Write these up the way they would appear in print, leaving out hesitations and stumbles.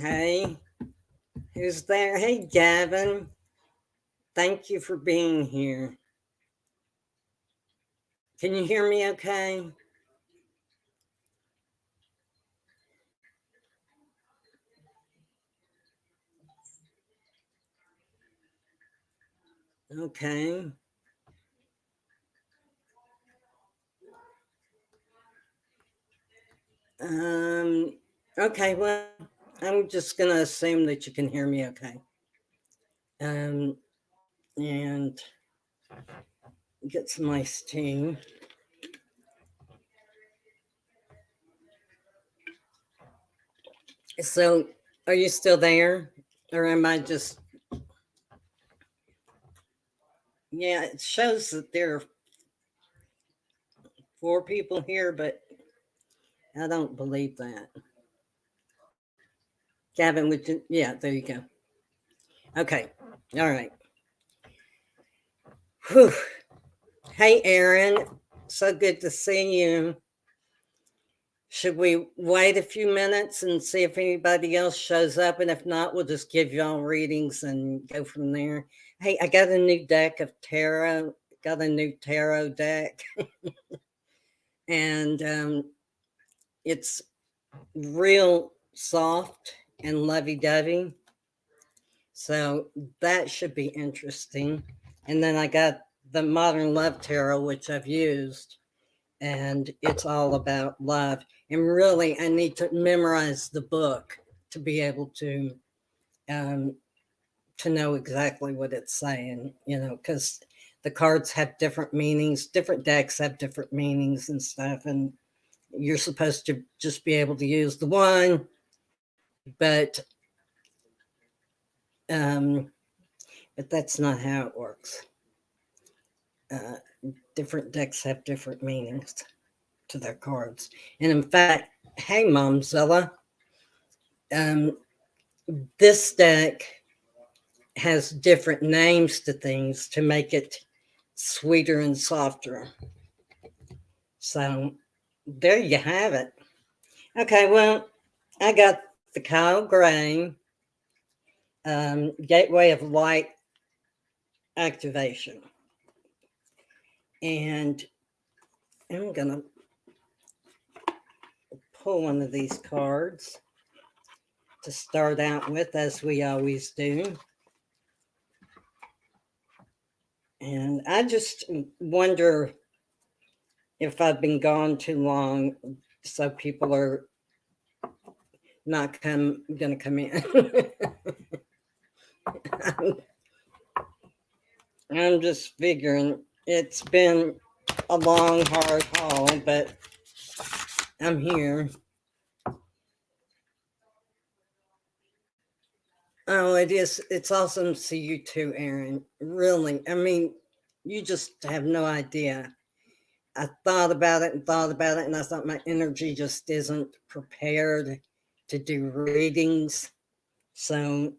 Hey, who's there? Hey, Gavin. Thank you for being here. Can you hear me okay? Okay. Um, okay, well, I'm just going to assume that you can hear me okay. Um, and get some iced tea. So, are you still there? Or am I just, yeah, it shows that there are four people here, but I don't believe that. Gavin, would you, yeah, there you go. Okay. All right. Whew. Hey, Aaron. So good to see you. Should we wait a few minutes and see if anybody else shows up? And if not, we'll just give y'all readings and go from there. Hey, I got a new deck of tarot, got a new tarot deck, and it's real soft and lovey dovey. So that should be interesting. And then I got the Modern Love Tarot, which I've used, and it's all about love. And really, I need to memorize the book to be able um, to know exactly what it's saying. Because the cards have different meanings, different decks have different meanings and stuff, and you're supposed to just be able to use the one, but um, but that's not how it works. Different decks have different meanings to their cards, and in fact, hey, Momzilla, um, this deck has different names to things to make it sweeter and softer. So there you have it. Okay, well, I got the Kyle Gray Gateway of Light activation. And I'm going to pull one of these cards to start out with, as we always do. And I just wonder if I've been gone too long, so people are not gonna come in. I'm just figuring it's been a long, hard haul, but I'm here. Oh, it is. It's awesome to see you too, Aaron. Really. I mean, you just have no idea. I thought about it and thought about it, and I thought my energy just isn't prepared to do readings. So,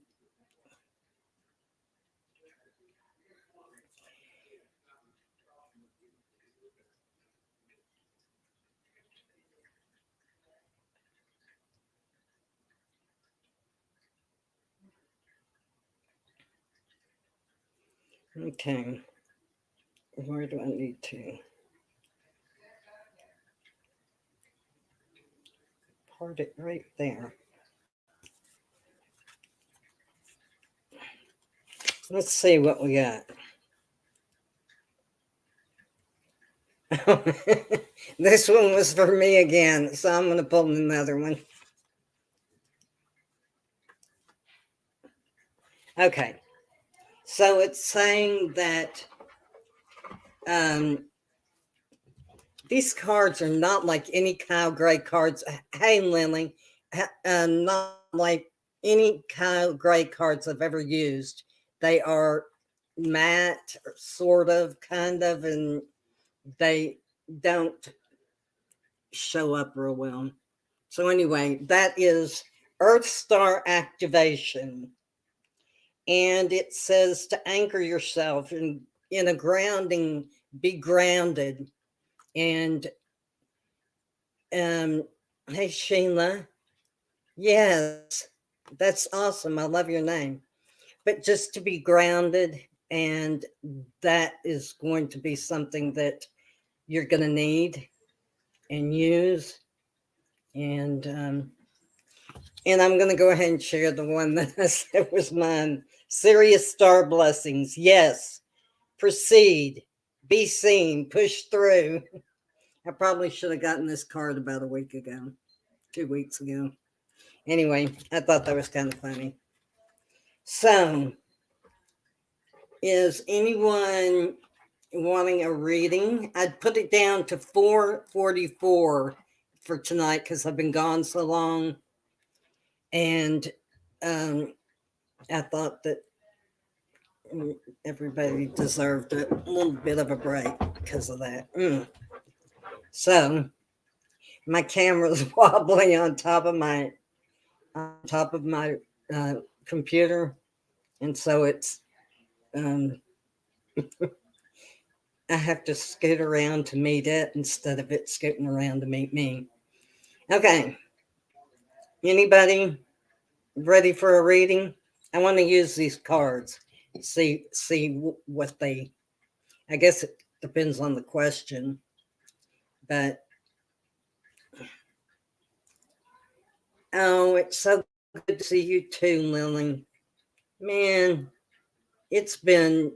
okay. Where do I need to? Part it right there. Let's see what we got. This one was for me again, so I'm going to pull another one. Okay, so it's saying that um, these cards are not like any Kyle Gray cards. Hey, Lily, not like any Kyle Gray cards I've ever used. They are matte, sort of, kind of, and they don't show up real well. So anyway, that is Earth Star activation. And it says to anchor yourself in a grounding, be grounded. And hey Sheila, yes, That's awesome. I love your name. But just to be grounded, and that is going to be something that you're going to need and use. And I'm going to go ahead and share the one that I said was mine. Serious star blessings. Yes. Proceed. Be seen. Push through. I probably should have gotten this card about a week ago, 2 weeks ago. Anyway, I thought that was kind of funny. So, is anyone wanting a reading? I'd put it down to 4:44 for tonight because I've been gone so long. And I thought that everybody deserved a little bit of a break because of that. So my camera's wobbling on top of my computer, and so it's I have to scoot around to meet it instead of it scooting around to meet me. Okay, anybody ready for a reading? I want to use these cards. See what they. I guess it depends on the question, but oh, it's so good to see you too, Lily. Man, it's been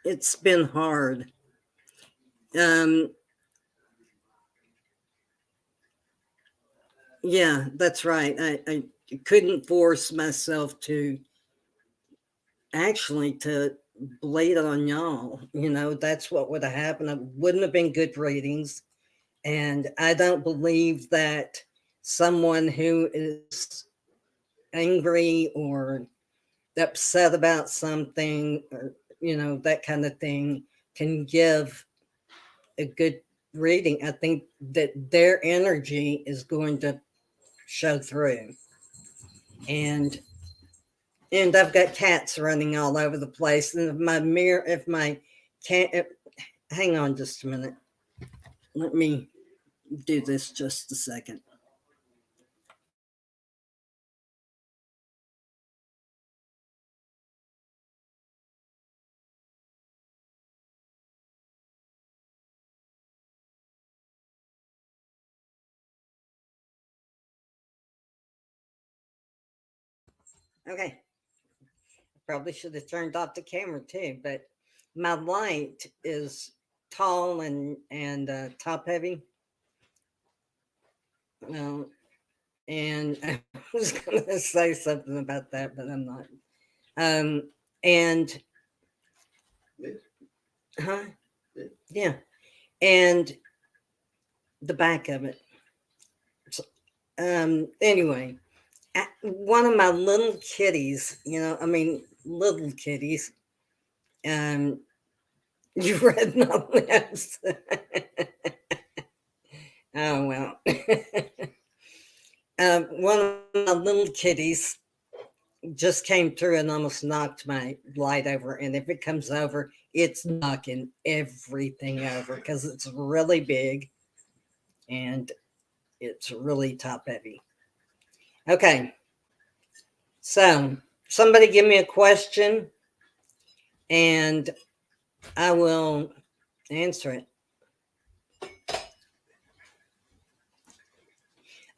it's been hard. Um, yeah, that's right. I couldn't force myself to actually to blade on y'all. That's what would have happened. It wouldn't have been good readings. And I don't believe that someone who is angry or upset about something, or that kind of thing, can give a good reading. I think that their energy is going to show through. And I've got cats running all over the place. And if my cat, hang on just a minute. Let me do this just a second. Okay. Probably should have turned off the camera too, but my light is tall and top heavy. Um, and I was going to say something about that, but I'm not. Um, and huh? Yeah, and the back of it. So, anyway, one of my little kitties, little kitties. Um, you read my lips. Oh well. One of my little kitties just came through and almost knocked my light over. And if it comes over, it's knocking everything over because it's really big and it's really top heavy. Okay. So somebody give me a question and I will answer it.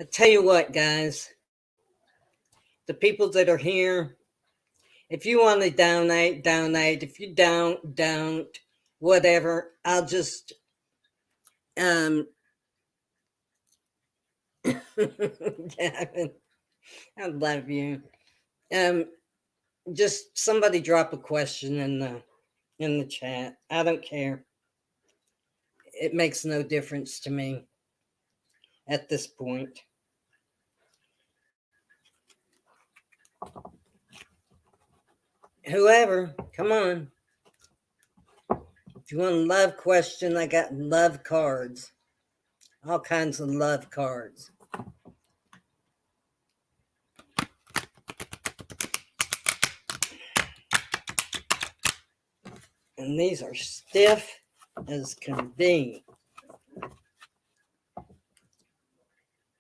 I tell you what, guys, the people that are here, if you want to donate, donate. If you don't, whatever. I'll just um Gavin, I love you. Um just somebody drop a question in the chat. I don't care. It makes no difference to me at this point. Whoever, come on. If you want a love question, I got love cards. All kinds of love cards. And these are stiff as can be.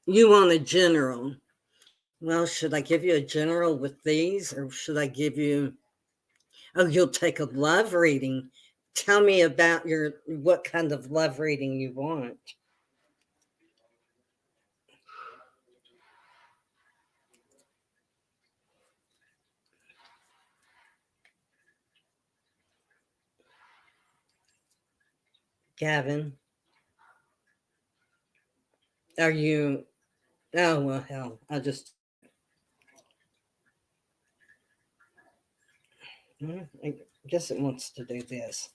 You want a general. Well, should I give you a general with these, or should I give you? Oh, you'll take a love reading. Tell me about what kind of love reading you want. Gavin, are you? Oh, well, hell, I guess it wants to do this.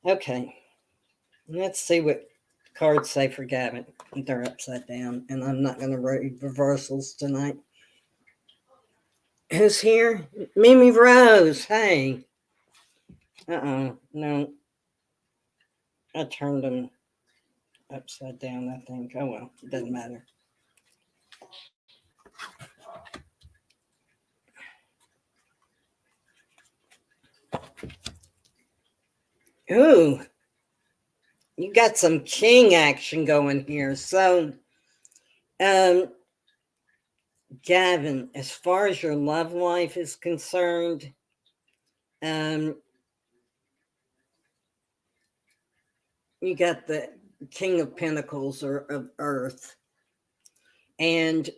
Okay, let's see what cards say for Gavin. They're upside down, and I'm not going to read reversals tonight. Who's here? Mimi Rose. Hey. No. I turned them upside down, I think. Oh, well, it doesn't matter. Ooh, you got some king action going here. So, um, Gavin, as far as your love life is concerned, um, you got the King of Pentacles or of Earth, and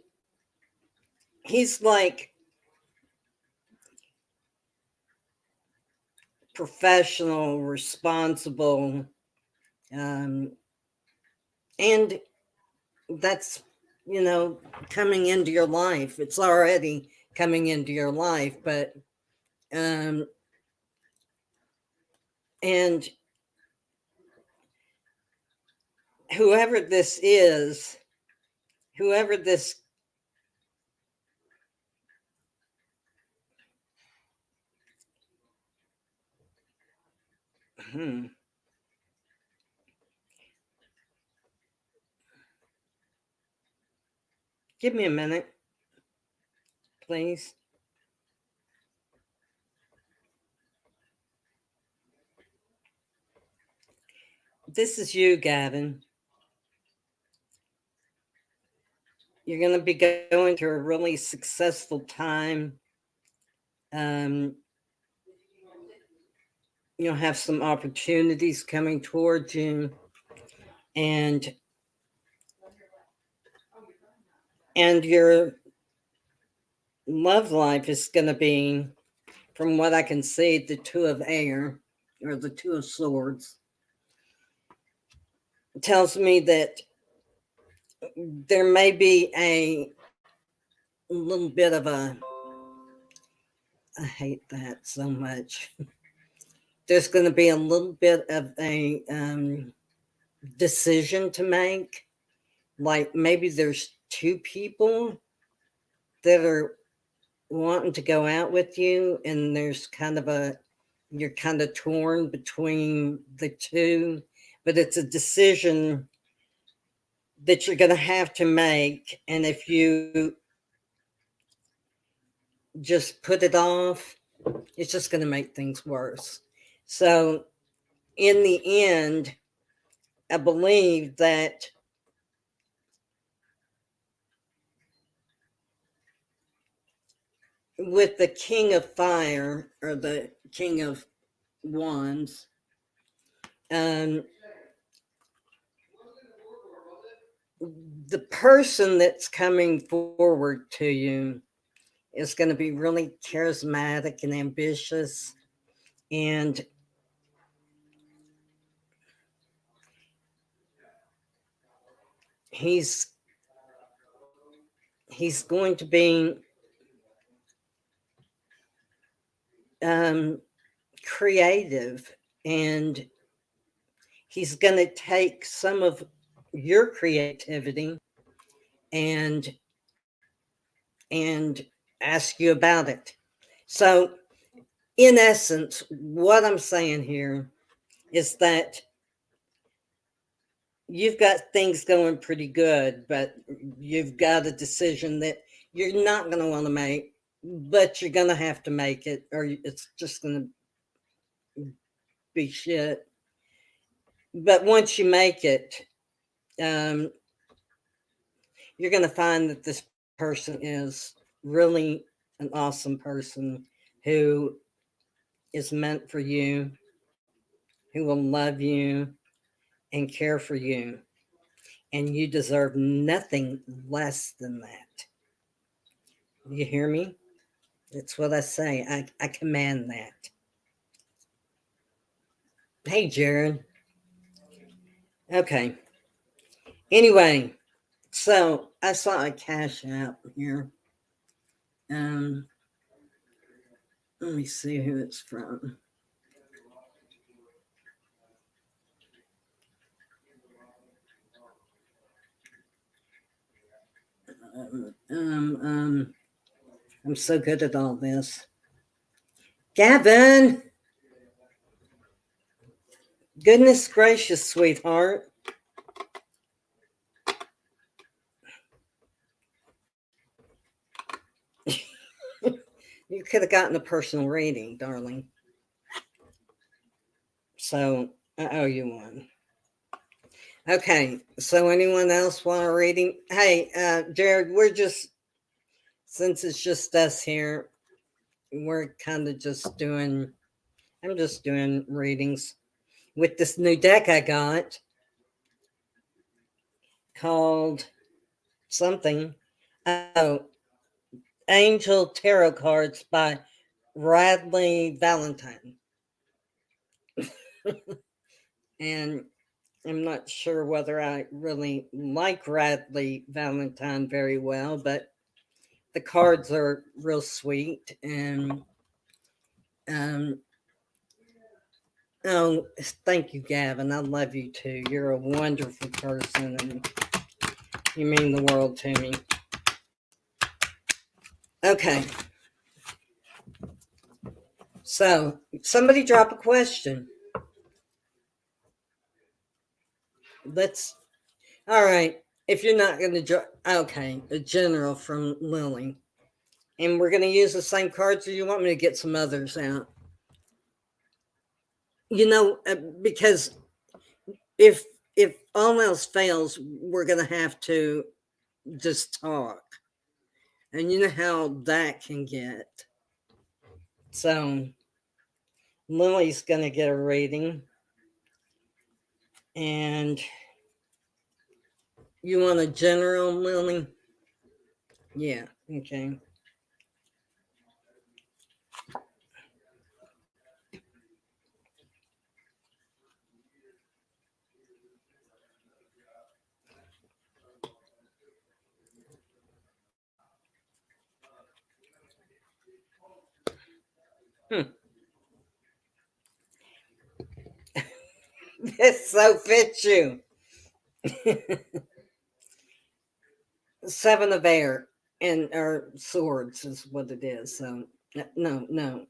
he's like professional, responsible, um, and that's coming into your life. It's already coming into your life, but um, and whoever this is, whoever this hmm, give me a minute, please. This is you, Gavin. You're going to be going through a really successful time. Um, you'll have some opportunities coming towards you, and your love life is going to be, from what I can see, the Two of Air or the Two of Swords. It tells me that there may be a little bit of a, I hate that so much. There's going to be a little bit of a decision to make. Like maybe there's two people that are wanting to go out with you, and there's kind of you're kind of torn between the two, but it's a decision that you're going to have to make. And if you just put it off, it's just going to make things worse. So, in the end, I believe that with the King of Fire or the King of Wands, um, the person that's coming forward to you is going to be really charismatic and ambitious, and he's going to be um, creative, and he's going to take some of your creativity and and ask you about it. So, in essence, what I'm saying here is that you've got things going pretty good, but you've got a decision that you're not going to want to make, but you're going to have to make it, or it's just going to be shit. But once you make it, um, you're going to find that this person is really an awesome person who is meant for you, who will love you and care for you. And you deserve nothing less than that. You hear me? That's what I say. I command that. Hey, Jared. Okay. Anyway, so I saw a cash app here. Um, Let me see who it's from. Um, um, um, I'm so good at all this. Gavin! Goodness gracious, sweetheart. You could have gotten a personal rating, darling. So I owe you one. Okay, so anyone else want a reading? Hey, Jared, since it's just us here, we're kind of just doing, I'm just doing readings with this new deck I got called something. Oh, Angel Tarot Cards by Radley Valentine. And I'm not sure whether I really like Radley Valentine very well, but the cards are real sweet. And um, oh, thank you, Gavin. I love you too. You're a wonderful person, and you mean the world to me. Okay, so somebody drop a question. Let's. All right. If you're not going to drop, okay, a general from Lily, and we're going to use the same cards, or you want me to get some others out? Because if if all else fails, we're going to have to just talk, and you know how that can get. So Lily's going to get a rating, and you want a general, Lily? Yeah. Okay. Hmm. This so fits you. Seven of air and or swords is what it is. So no.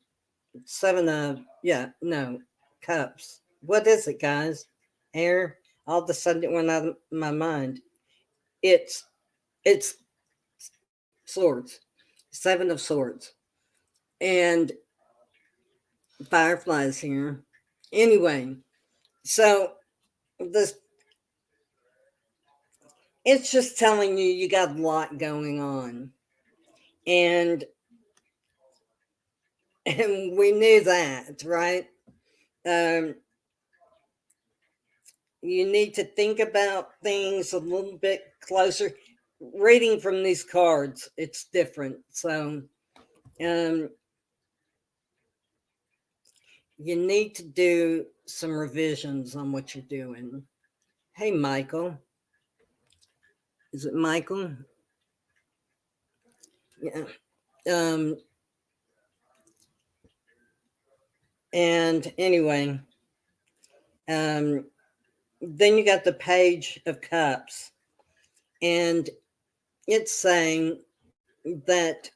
Seven of no cups. What is it, guys? Air. All of a sudden it went out of my mind. It's it's swords. Seven of swords. And fireflies here. Anyway, so this it's just telling you got a lot going on. And and we knew that, right? Um, you need to think about things a little bit closer. Reading from these cards, it's different. So um, you need to do some revisions on what you're doing. Hey, Michael. Is it Michael? Yeah. Um, and anyway, um, then you got the Page of Cups, and it's saying that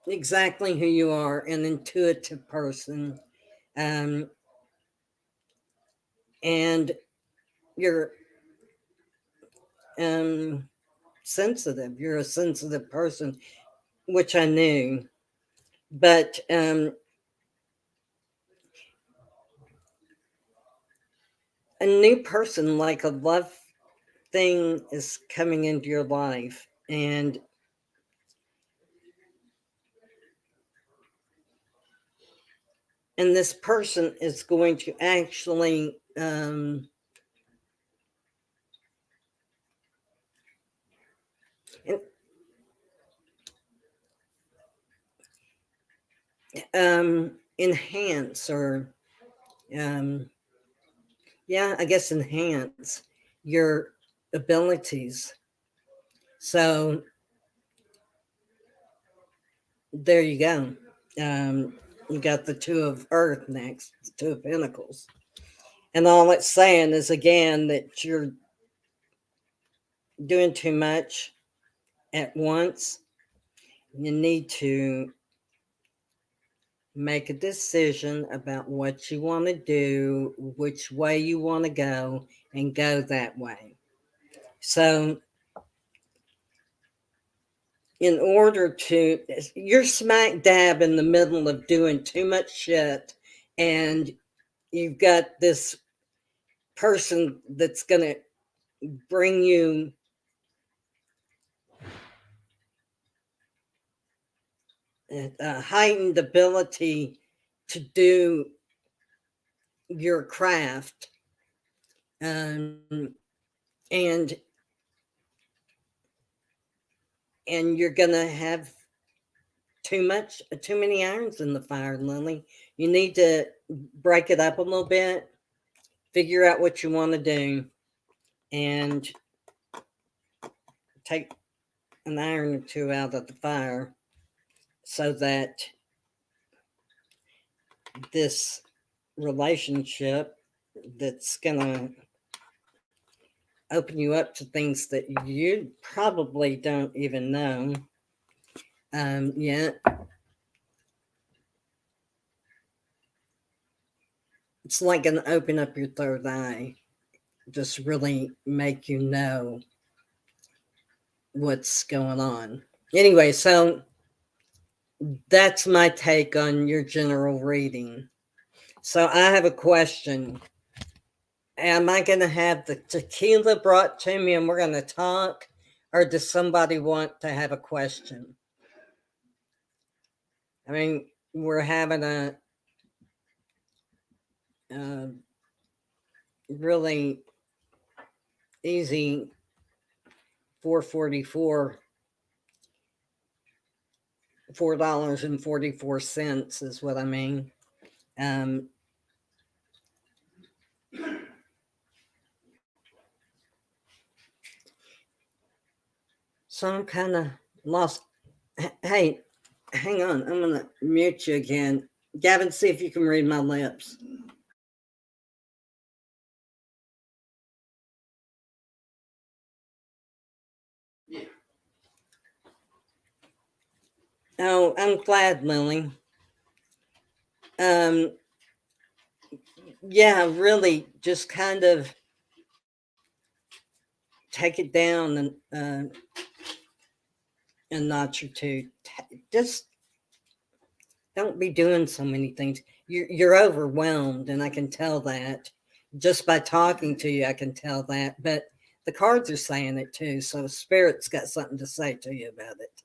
exactly who you are, an intuitive person, um, and you're um, sensitive. You're a sensitive person, which I knew, but a new person, like a love thing, is coming into your life, and this person is going to actually enhance or um, yeah, I guess enhance your abilities. So there you go. You got the two of earth next, the two of pentacles. And all it's saying is again that you're doing too much at once. You need to make a decision about what you want to do, which way you want to go, and go that way. So, in order to, you're smack dab in the middle of doing too much shit, and you've got this person that's going to bring you a heightened ability to do your craft. And and you're gonna have too many irons in the fire, Lily. You need to break it up a little bit, figure out what you want to do, and take an iron or two out of the fire so that this relationship that's gonna open you up to things that you probably don't even know yet. It's like gonna open up your third eye, just really make you know what's going on. Anyway, so that's my take on your general reading. So I have a question. Am I going to have the tequila brought to me and we're going to talk? Or does somebody want to have a question? I mean, we're having a really easy 444 $4.44 is what I mean. Um, so I'm kind of lost. Hey, hang on. I'm going to mute you again. Gavin, see if you can read my lips. Oh, I'm glad, Lily. Um, yeah, really, just kind of take it down a notch or two. Just don't be doing so many things. You're overwhelmed, and I can tell that just by talking to you. I can tell that, but the cards are saying it too. So Spirit's got something to say to you about it.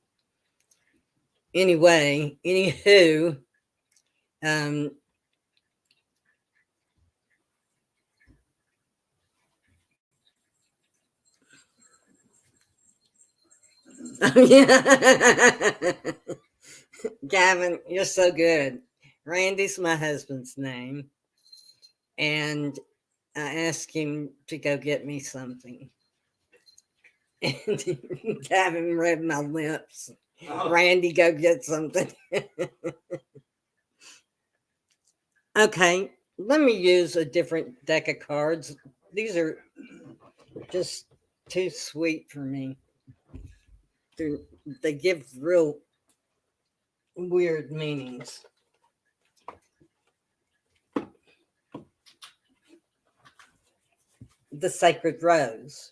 Anyway, anywho, um, yeah. Gavin, you're so good. Randy's my husband's name, and I asked him to go get me something. And Gavin read my lips. Oh. Randy, go get something. Okay, let me use a different deck of cards. These are just too sweet for me. They're, they give real weird meanings. The Sacred Rose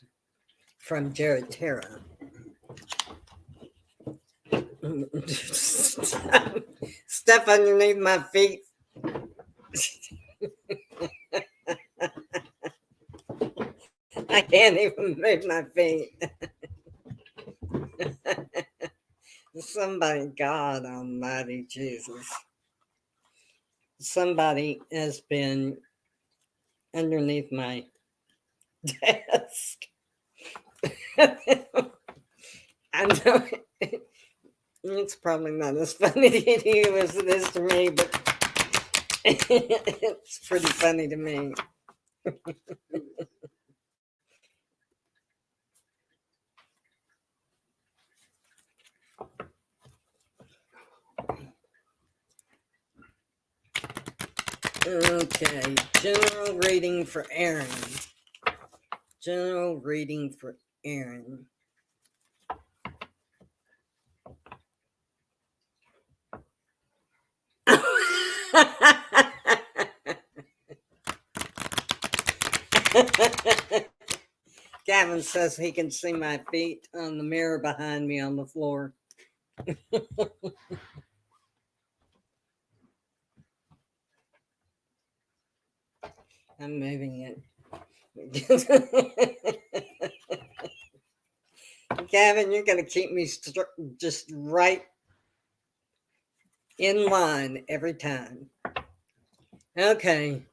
from Jared Terra. Stuff underneath my feet. I can't even move my feet. Somebody, God Almighty Jesus. Somebody has been underneath my desk. I know it's probably not as funny to you as it is to me, but it's pretty funny to me. Okay, general reading for Aaron. General reading for Aaron. Gavin says he can see my feet on the mirror behind me on the floor. I'm moving it. Gavin, you're going to keep me just right in line every time. Okay.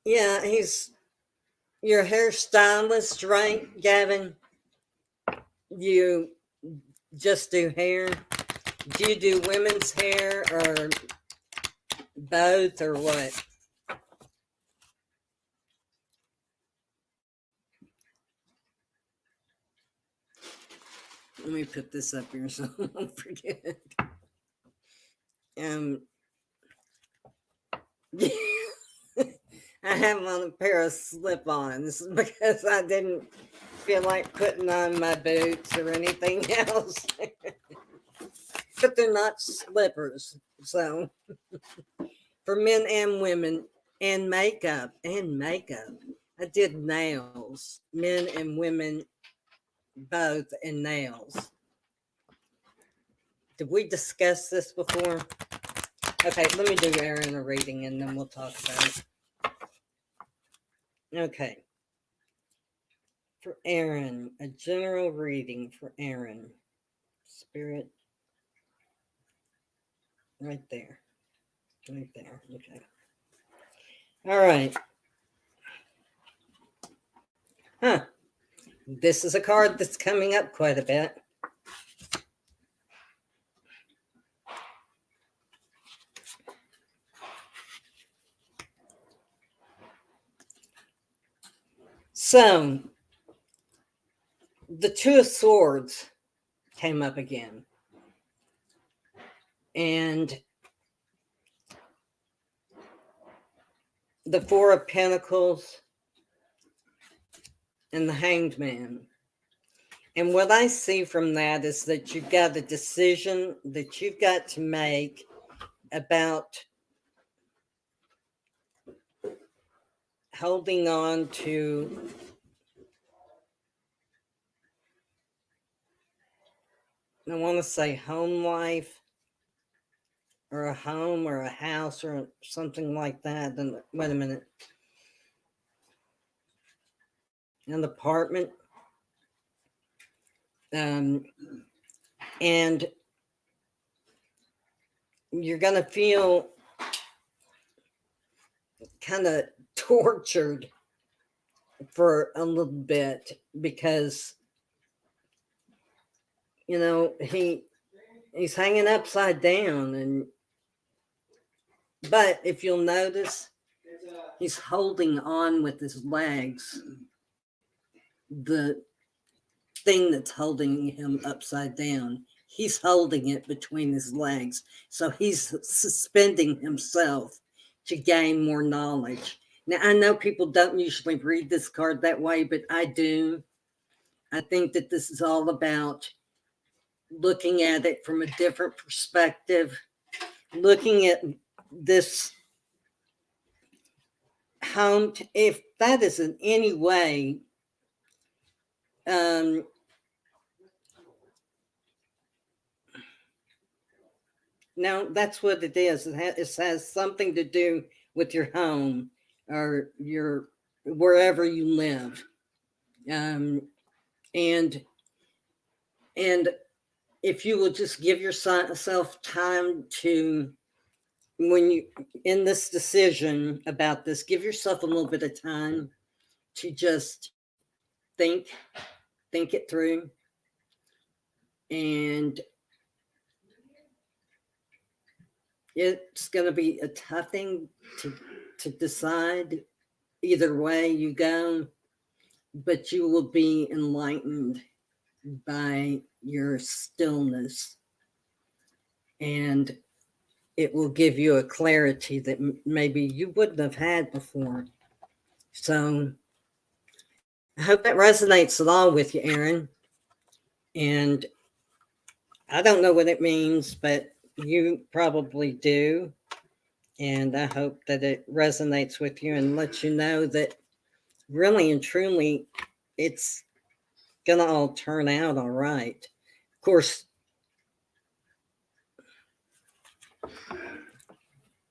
Yeah, he's your hairstylist, right, Gavin? You just do hair? Do you do women's hair or both or what? Let me put this up here so I won't forget. Um, I have on a pair of slip-ons because I didn't feel like putting on my boots or anything else. But they're not slippers. So for men and women and makeup. I did nails, men and women both, and nails. Did we discuss this before? Okay, let me do Aaron a reading and then we'll talk about it. Okay. For Aaron, a general reading for Aaron. Spirit. Right there. Right there. Okay. All right. Huh. This is a card that's coming up quite a bit. So, the Two of Swords came up again. And the Four of Pentacles and the Hanged Man. And what I see from that is that you've got a decision that you've got to make about holding on to I want to say home life or a home or a house or something like that. Then wait a minute. An apartment. And you're going to feel kind of tortured for a little bit because he's hanging upside down, and but if you'll notice, he's holding on with his legs, the thing that's holding him upside down, he's holding it between his legs, so he's suspending himself to gain more knowledge. Now, I know people don't usually read this card that way, but I do. I think that this is all about looking at it from a different perspective, looking at this home. If that is in any way Um, no, that's what it is. It has something to do with your home or your wherever you live. Um, and and if you will just give yourself time to, when you in this decision about this, give yourself a little bit of time to just think think it through. And it's going to be a tough thing to decide either way you go, but you will be enlightened by your stillness, and it will give you a clarity that maybe you wouldn't have had before. So I hope that resonates at all with you, Aaron. And I don't know what it means, but you probably do. And I hope that it resonates with you and lets you know that really and truly it's going to all turn out all right. Of course,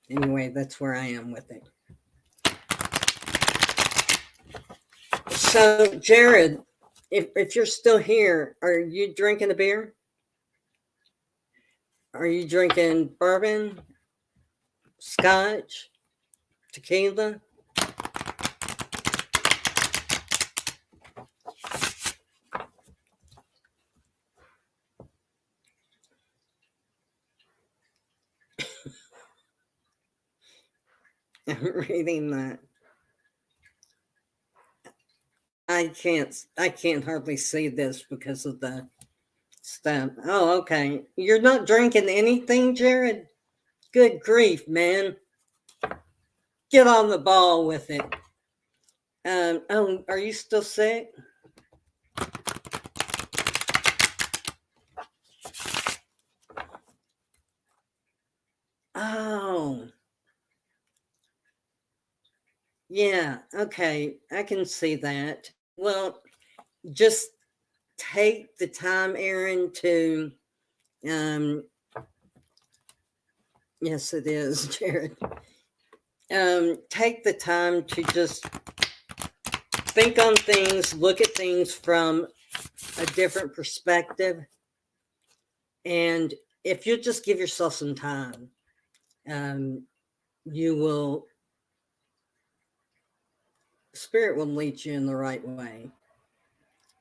anyway, that's where I am with it. So, Jared, if you're still here, are you drinking a beer? Are you drinking bourbon, scotch, tequila? I'm reading that. I can't hardly see this because of the stuff. Oh, okay. You're not drinking anything, Jared? Good grief, man. Get on the ball with it. Oh, are you still sick? Oh, yeah. Okay. I can see that. Well, just take the time, Aaron, to, um, yes, it is, Jared. Take the time to just think on things, look at things from a different perspective. And if you just give yourself some time, um, you will, spirit will lead you in the right way.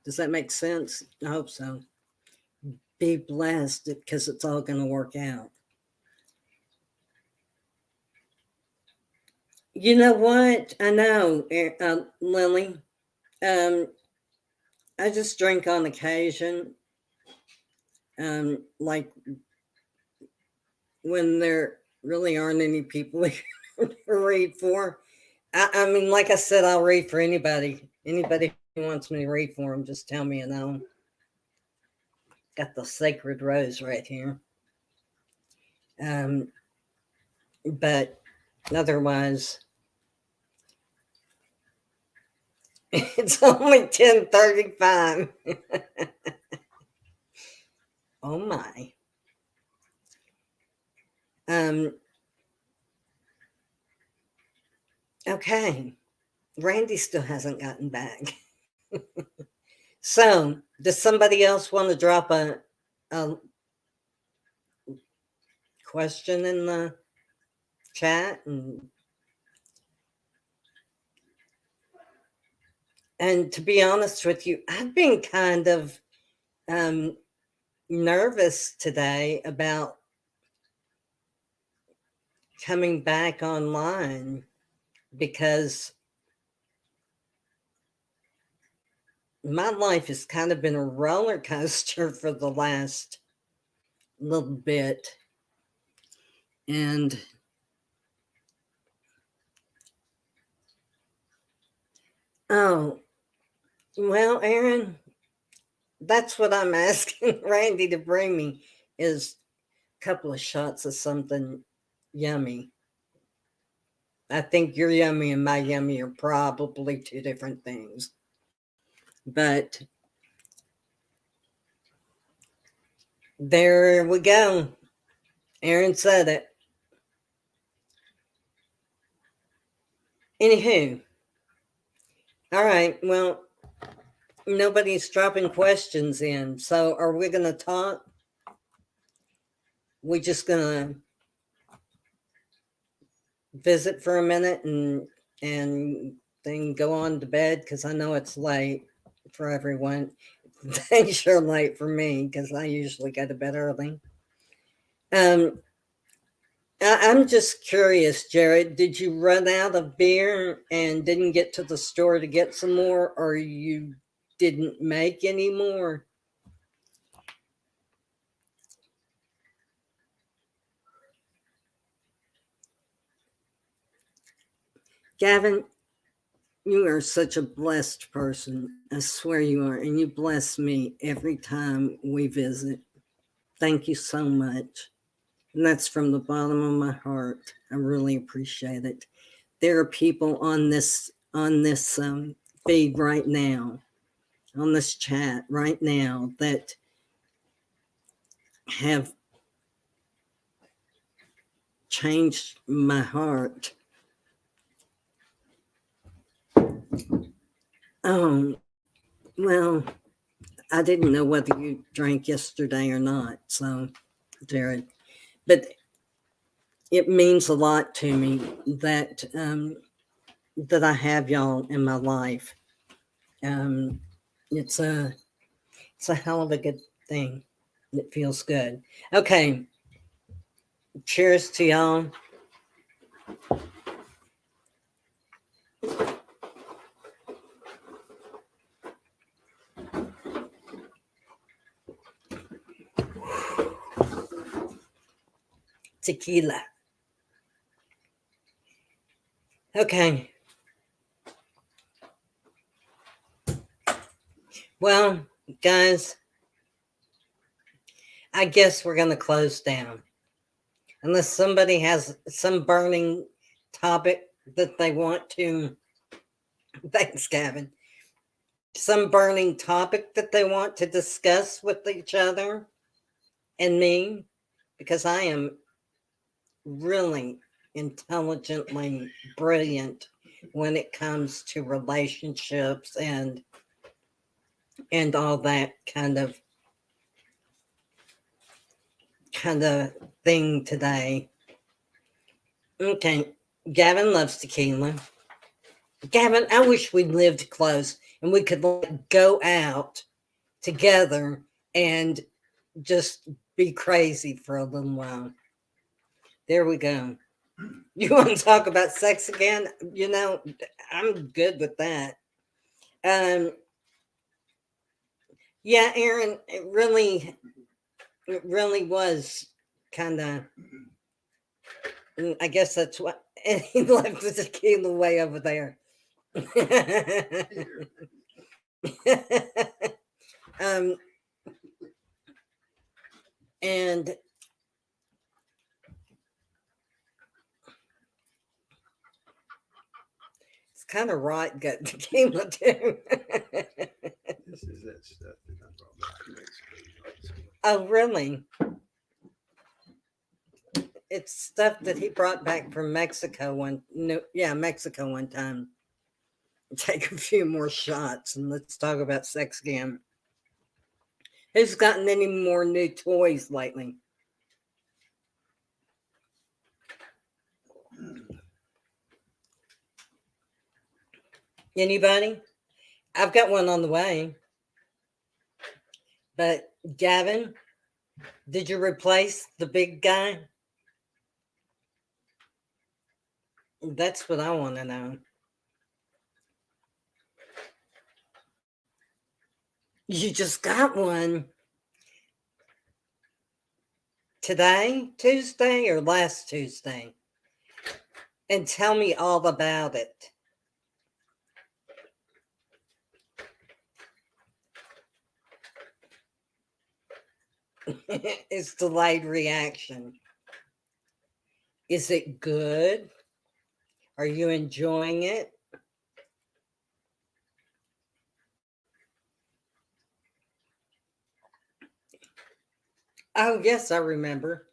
Does that make sense? I hope so. Be blessed because it's all going to work out. You know what? I know, Lily. Um, I just drink on occasion. Like when there really aren't any people to read for. I mean, like I said, I'll read for anybody. Anybody who wants me to read for them, just tell me and I'll. Got the sacred rose right here. Um, but otherwise, it's only 10:35. Oh my. Um, okay. Randy still hasn't gotten back. So, does somebody else want to drop a question in the chat? And to be honest with you, I've been kind of um, nervous today about coming back online because my life has kind of been a roller coaster for the last little bit. And oh, well, Aaron, that's what I'm asking Randy to bring me is a couple of shots of something yummy. I think your yummy and my yummy are probably two different things. But There we go. Aaron said it. Anywho, all right. Well, nobody's dropping questions in. So are we going to talk? We just going to visit for a minute and then go on to bed because I know it's late for everyone. Things are late for me because I usually go to bed early. I'm just curious, Jared. Did you run out of beer and didn't get to the store to get some more, or you didn't make any more? Gavin, you are such a blessed person. I swear you are. And you bless me every time we visit. Thank you so much. And that's from the bottom of my heart. I really appreciate it. There are people on this feed right now, on this chat right now, that have changed my heart. Well, I didn't know whether you drank yesterday or not, so, Jared, but it means a lot to me that I have y'all in my life. Um, it's a it's a hell of a good thing. It feels good. Okay, cheers to y'all. Tequila. Okay. Well, guys, I guess we're going to close down. Unless somebody has some burning topic that they want to, thanks, Gavin, some burning topic that they want to discuss with each other and me, because I am really intelligently brilliant when it comes to relationships and all that kind of thing today. Okay, Gavin loves tequila. Gavin, I wish we lived close and we could like go out together and just be crazy for a little while. There we go. You want to talk about sex again? You know, I'm good with that. Um, yeah, Aaron, it really was kind of. I guess that's what. And he left the tequila way over there. um, and it's kind of right gut tequila too. This is that stuff that I brought back from Mexico. Oh, really? It's stuff that he brought back from Mexico one. No, yeah, Mexico one time. Take a few more shots and let's talk about sex again. Who's gotten any more new toys lately? Anybody? I've got one on the way. But Gavin, did you replace the big guy? That's what I want to know. You just got one today, Tuesday, or last Tuesday? And tell me all about it. It's delayed reaction. Is it good? Are you enjoying it? Oh, yes, I remember.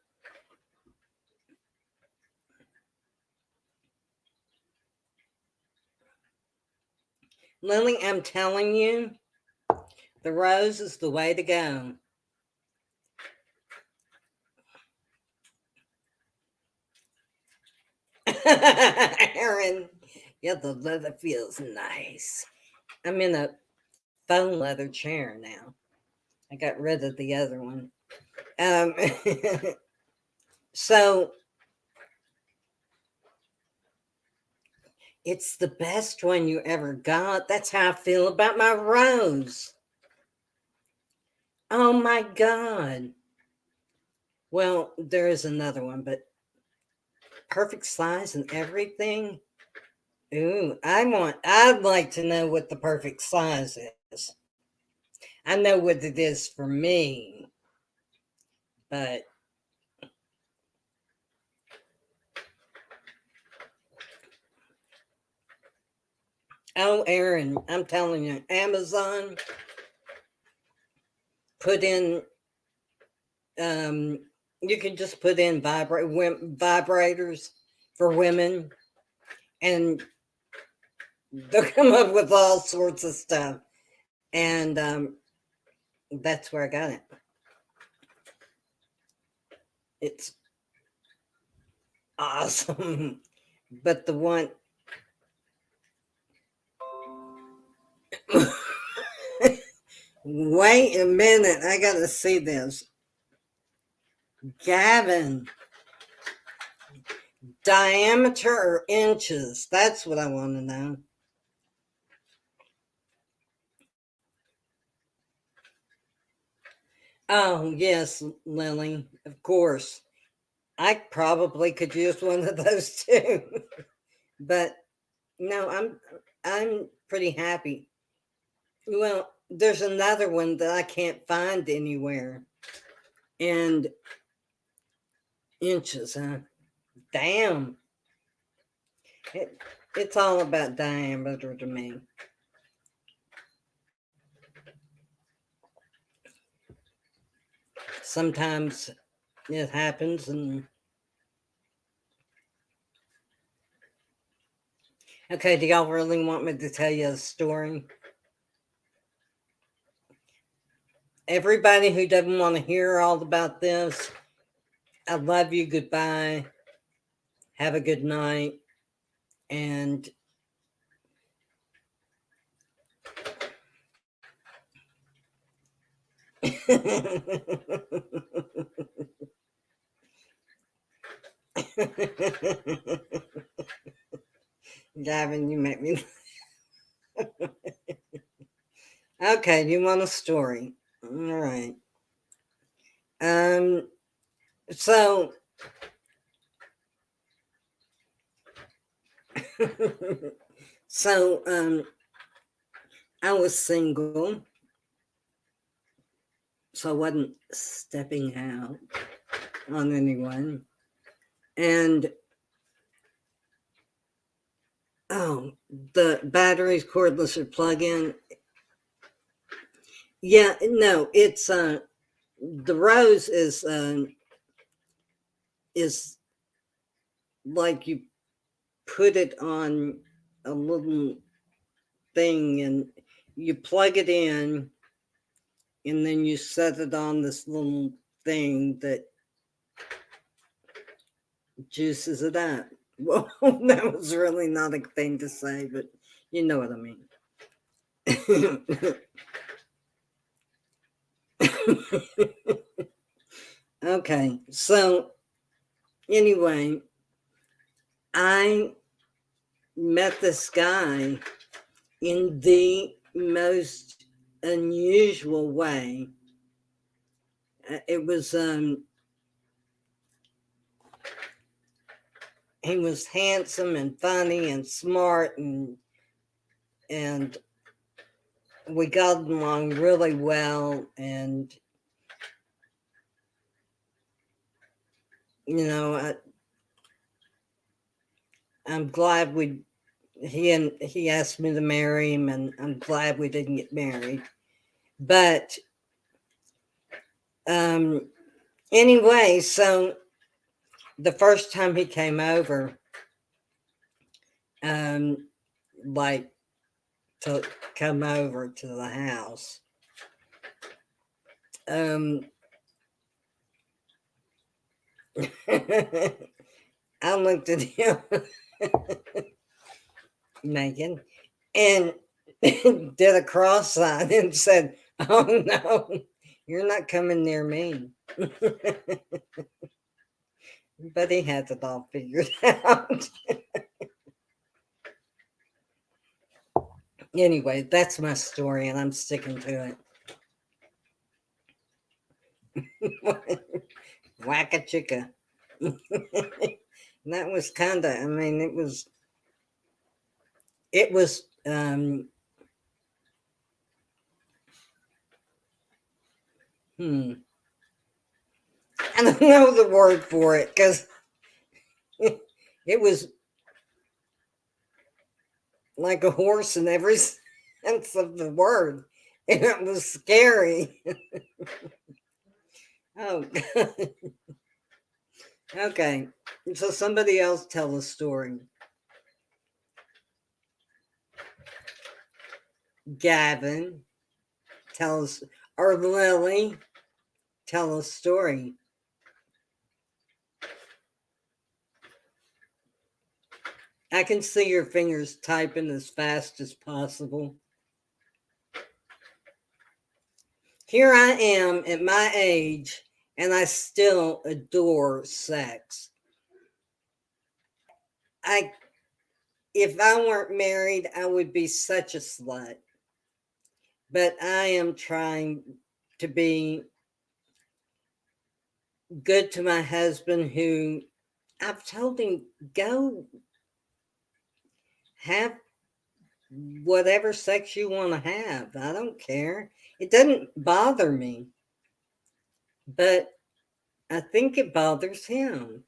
Lily, I'm telling you, the rose is the way to go. Aaron, yeah, the leather feels nice. I'm in a faux leather chair now. I got rid of the other one. Um, so it's the best one you ever got. That's how I feel about my rose. Oh my God. Well, there is another one, but perfect size and everything. Ooh, I'd like to know what the perfect size is. I know what it is for me, but oh, Aaron, I'm telling you, Amazon put in, um, you can just put in vibrators for women, and they'll come up with all sorts of stuff. And that's where I got it. It's awesome. But the one, wait a minute, I gotta see this. Gavin, diameter or inches? That's what I want to know. Oh, yes, Lily, of course. I probably could use one of those too. But no, I'm pretty happy. Well, there's another one that I can't find anywhere. And inches, huh? Damn. It, it's all about diameter to me. Sometimes it happens, and okay, do y'all really want me to tell you a story? Everybody who doesn't want to hear all about this, I love you. Goodbye. Have a good night. And Gavin, you make me. Okay, you want a story? All right. Um. So. so I was single, so I wasn't stepping out on anyone, and oh, the battery's cordless or plug-in. Yeah, no, it's the rose is like you put it on a little thing and you plug it in and then you set it on this little thing that juices it up. Well, that was really not a thing to say, but you know what I mean. Okay, so anyway, I met this guy in the most unusual way. It was he was handsome and funny and smart, and we got along really well, and you know I'm glad he asked me to marry him, and I'm glad we didn't get married. But um Anyway, so the first time he came over, um, like to come over to the house, um, I looked at him, Megan, and did a cross sign and said, "Oh no, you're not coming near me." But he has it all figured out. Anyway, that's my story, and I'm sticking to it. Whack a chicka. That was kind of. I mean, it was. It was. Hmm. I don't know the word for it because it was like a horse in every sense of the word. And it was scary. Oh, okay. So somebody else tell a story. Gavin, tell us, or Lily, tell a story. I can see your fingers typing as fast as possible. Here I am at my age, and I still adore sex. I, if I weren't married, I would be such a slut. But I am trying to be good to my husband, who I've told him, go have whatever sex you want to have. I don't care. It doesn't bother me, but I think it bothers him.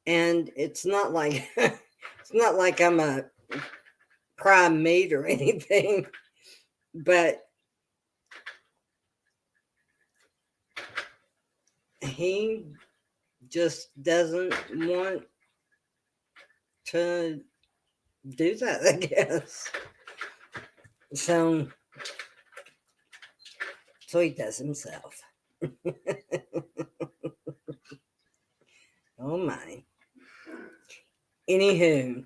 And it's not like it's not like I'm a prime mate or anything, but he just doesn't want to do that, I guess. So he does himself. Oh my. Anywho,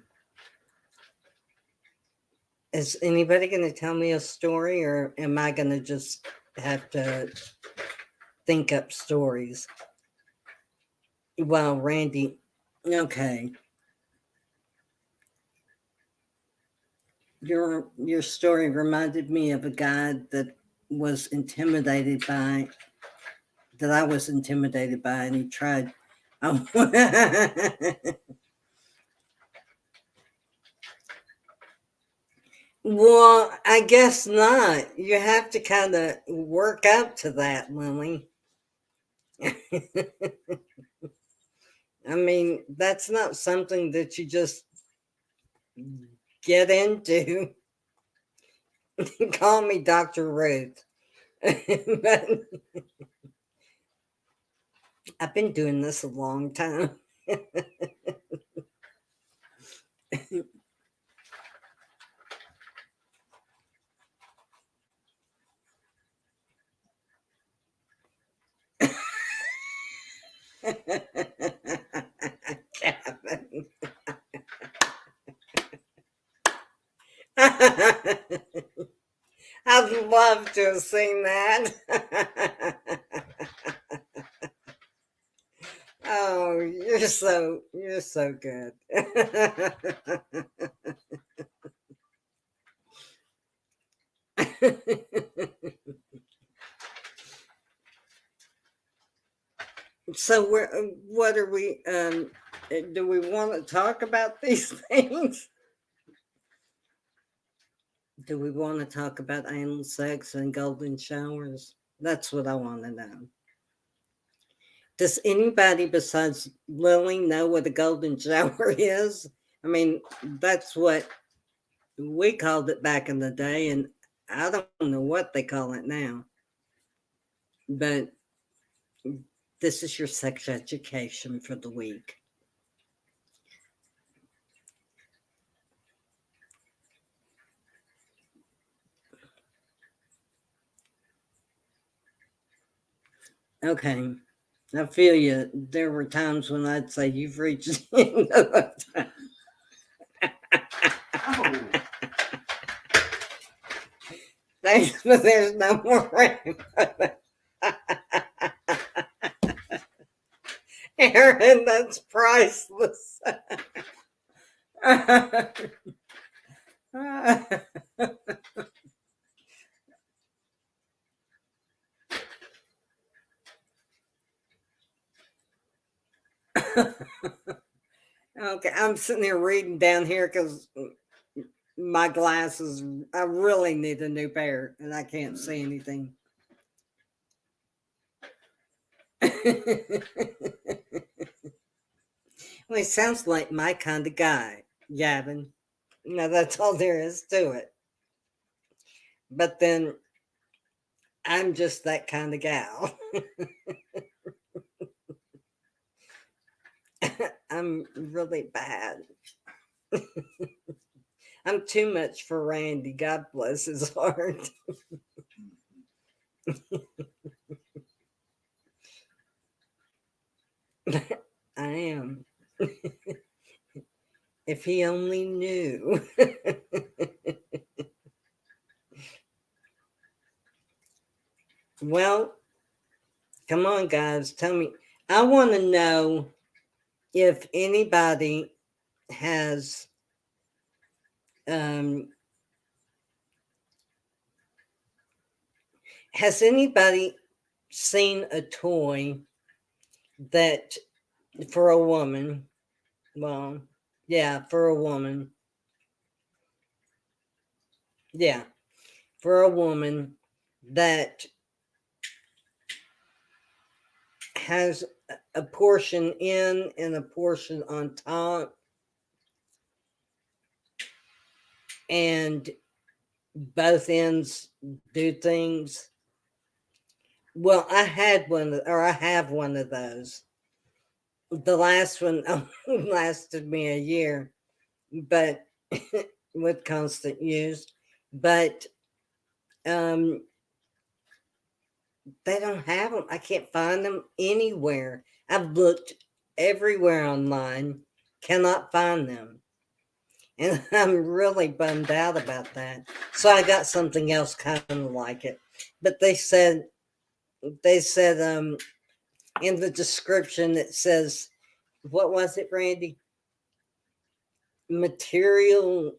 is anybody going to tell me a story, or am I going to just have to think up stories? Well, Randy, okay. Your story reminded me of a guy that was intimidated by that I was intimidated by, and he tried. Oh, well, I guess not. You have to kind of work up to that, Lily. I mean, that's not something that you just get into. Call me Dr. Ruth. But I've been doing this a long time. Kevin. I'd love to have seen that. Oh, you're so good. So what are we do we want to talk about these things? Do we want to talk about anal sex and golden showers? That's what I want to know. Does anybody besides Lily know what a golden shower is? I mean, that's what we called it back in the day, and I don't know what they call it now. But This is your sex education for the week. Okay. I feel you. There were times when I'd say, you've reached the end of the time. Oh, Thanks, but there's no more rainbow. Aaron, that's priceless. Okay, I'm sitting here reading down here because my glasses, I really need a new pair and I can't see anything. Well, he sounds like my kind of guy, Gavin. No, that's all there is to it. But then I'm just that kind of gal. I'm really bad. I'm too much for Randy. God bless his heart. I am. If he only knew. Well, come on, guys. Tell me. I want to know if anybody has um, anybody seen a toy that for a woman, well, yeah, for a woman, yeah, for a woman that has a portion in and a portion on top, and both ends do things. Well, I had one, or I have one of those. The last one lasted me a year, but with constant use. But um, they don't have them. I can't find them anywhere. I've looked everywhere online, cannot find them. And I'm really bummed out about that. So I got something else kind of like it. But they said in the description it says, what was it, Randy? Material,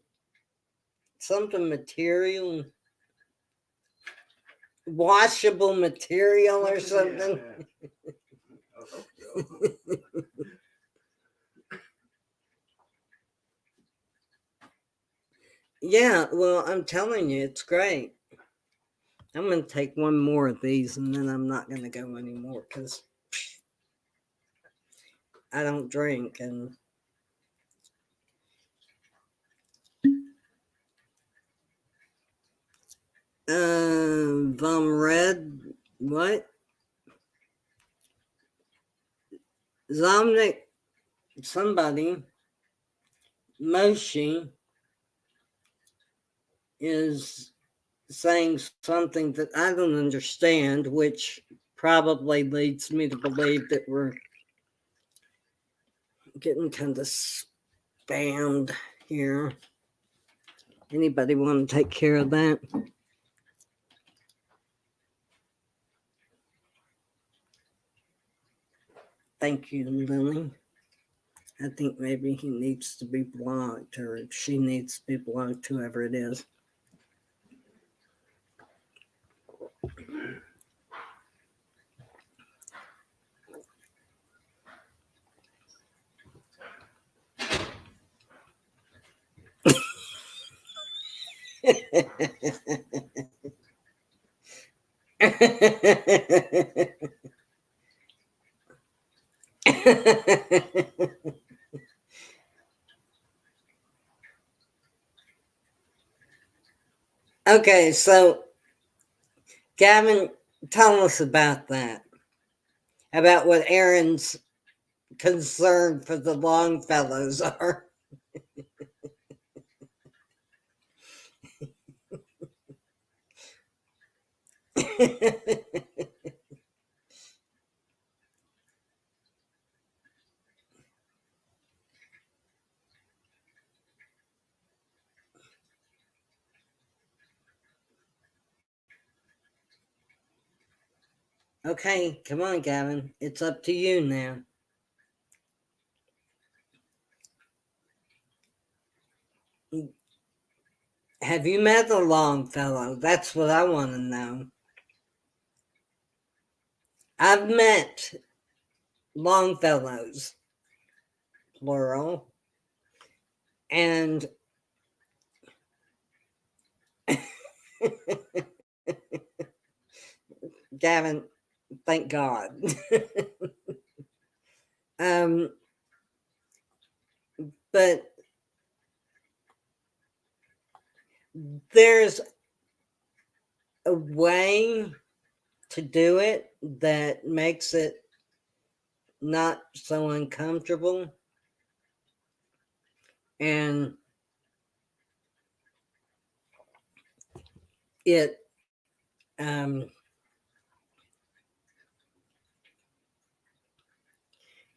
something material, washable material or something. yeah. Oh, Yeah, well, I'm telling you, it's great. I'm going to take one more of these and then I'm not going to go anymore because I don't drink. And Vom Red, what? Zomnik, somebody, Moshi, is saying something that I don't understand, which probably leads me to believe that we're getting kind of spammed here. Anybody want to take care of that? Thank you, Lily. I think maybe he needs to be blocked or she needs to be blocked, whoever it is. Okay, so Gavin, tell us about that. How about what Aaron's concern for the Longfellows are? Okay, come on, Gavin. It's up to you now. Have you met a Longfellow? That's what I want to know. I've met Longfellows, plural, and Gavin, thank God. um, but there's a way to do it that makes it not so uncomfortable. And it, um,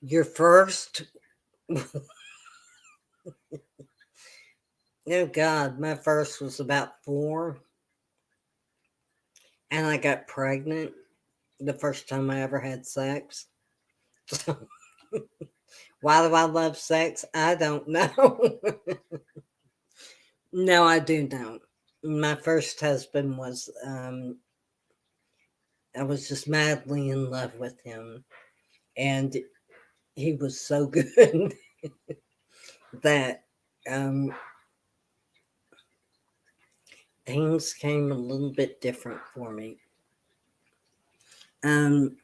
your first, oh God, my first was about 4, and I got pregnant the first time I ever had sex. So, why do I love sex? I don't know. No, I do know. My first husband was, I was just madly in love with him. And he was so good that um, things came a little bit different for me. Um,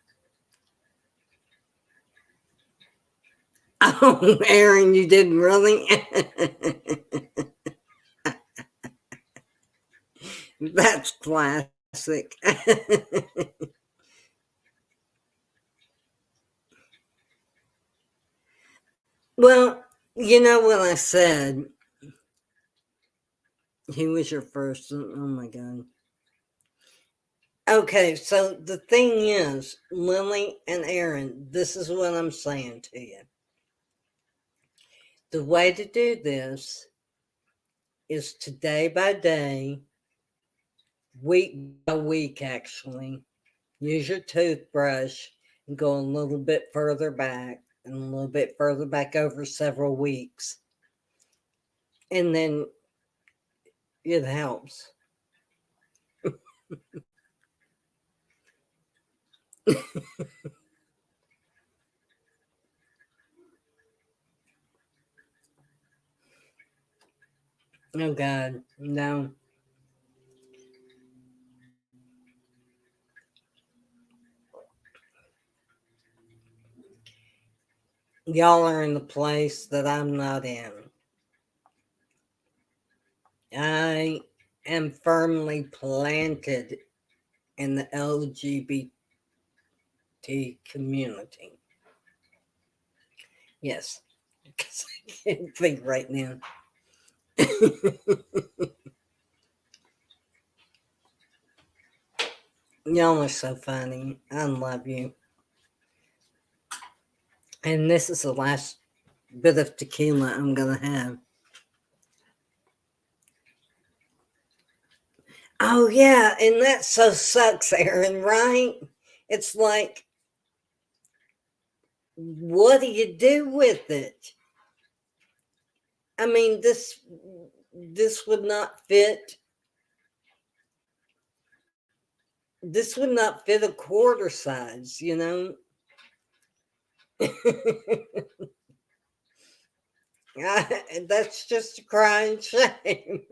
oh, Aaron, you didn't really? That's classic. Well, you know what I said? He was your first. Oh my God. Okay, so the thing is, Lily and Aaron, this is what I'm saying to you. The way to do this is to day by day, week by week, actually, use your toothbrush and go a little bit further back and a little bit further back over several weeks. And then it helps. Oh, God, no. Y'all are in the place that I'm not in. I am firmly planted in the LGBT community. Yes, because I can't think right now. Y'all are so funny. I love you. And this is the last bit of tequila I'm going to have. Oh, yeah. And that so sucks, Aaron, right? It's like, what do you do with it? I mean, this would not fit. This would not fit a quarter size, you know? That's just a crying shame.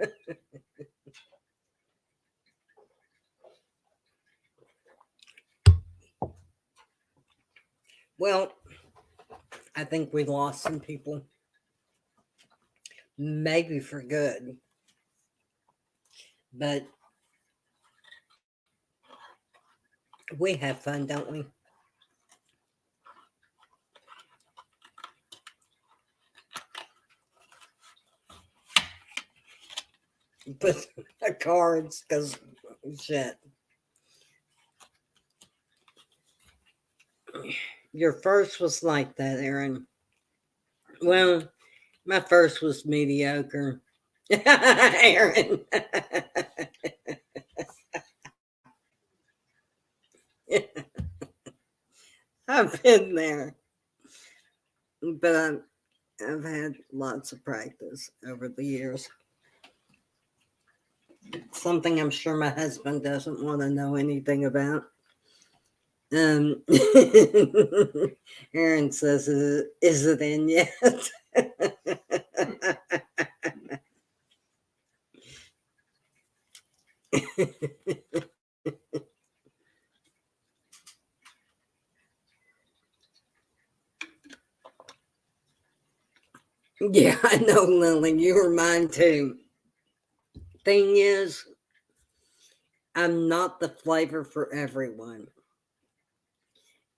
Well, I think we lost some people, maybe for good. But we have fun, don't we? But cards, because shit. Your first was like that, Aaron. Well, my first was mediocre. Aaron. I've been there, but I've had lots of practice over the years. Something I'm sure my husband doesn't want to know anything about. Um, Aaron says, "Is it in yet?" Yeah, I know, Lily. You were mine too. Thing is, I'm not the flavor for everyone.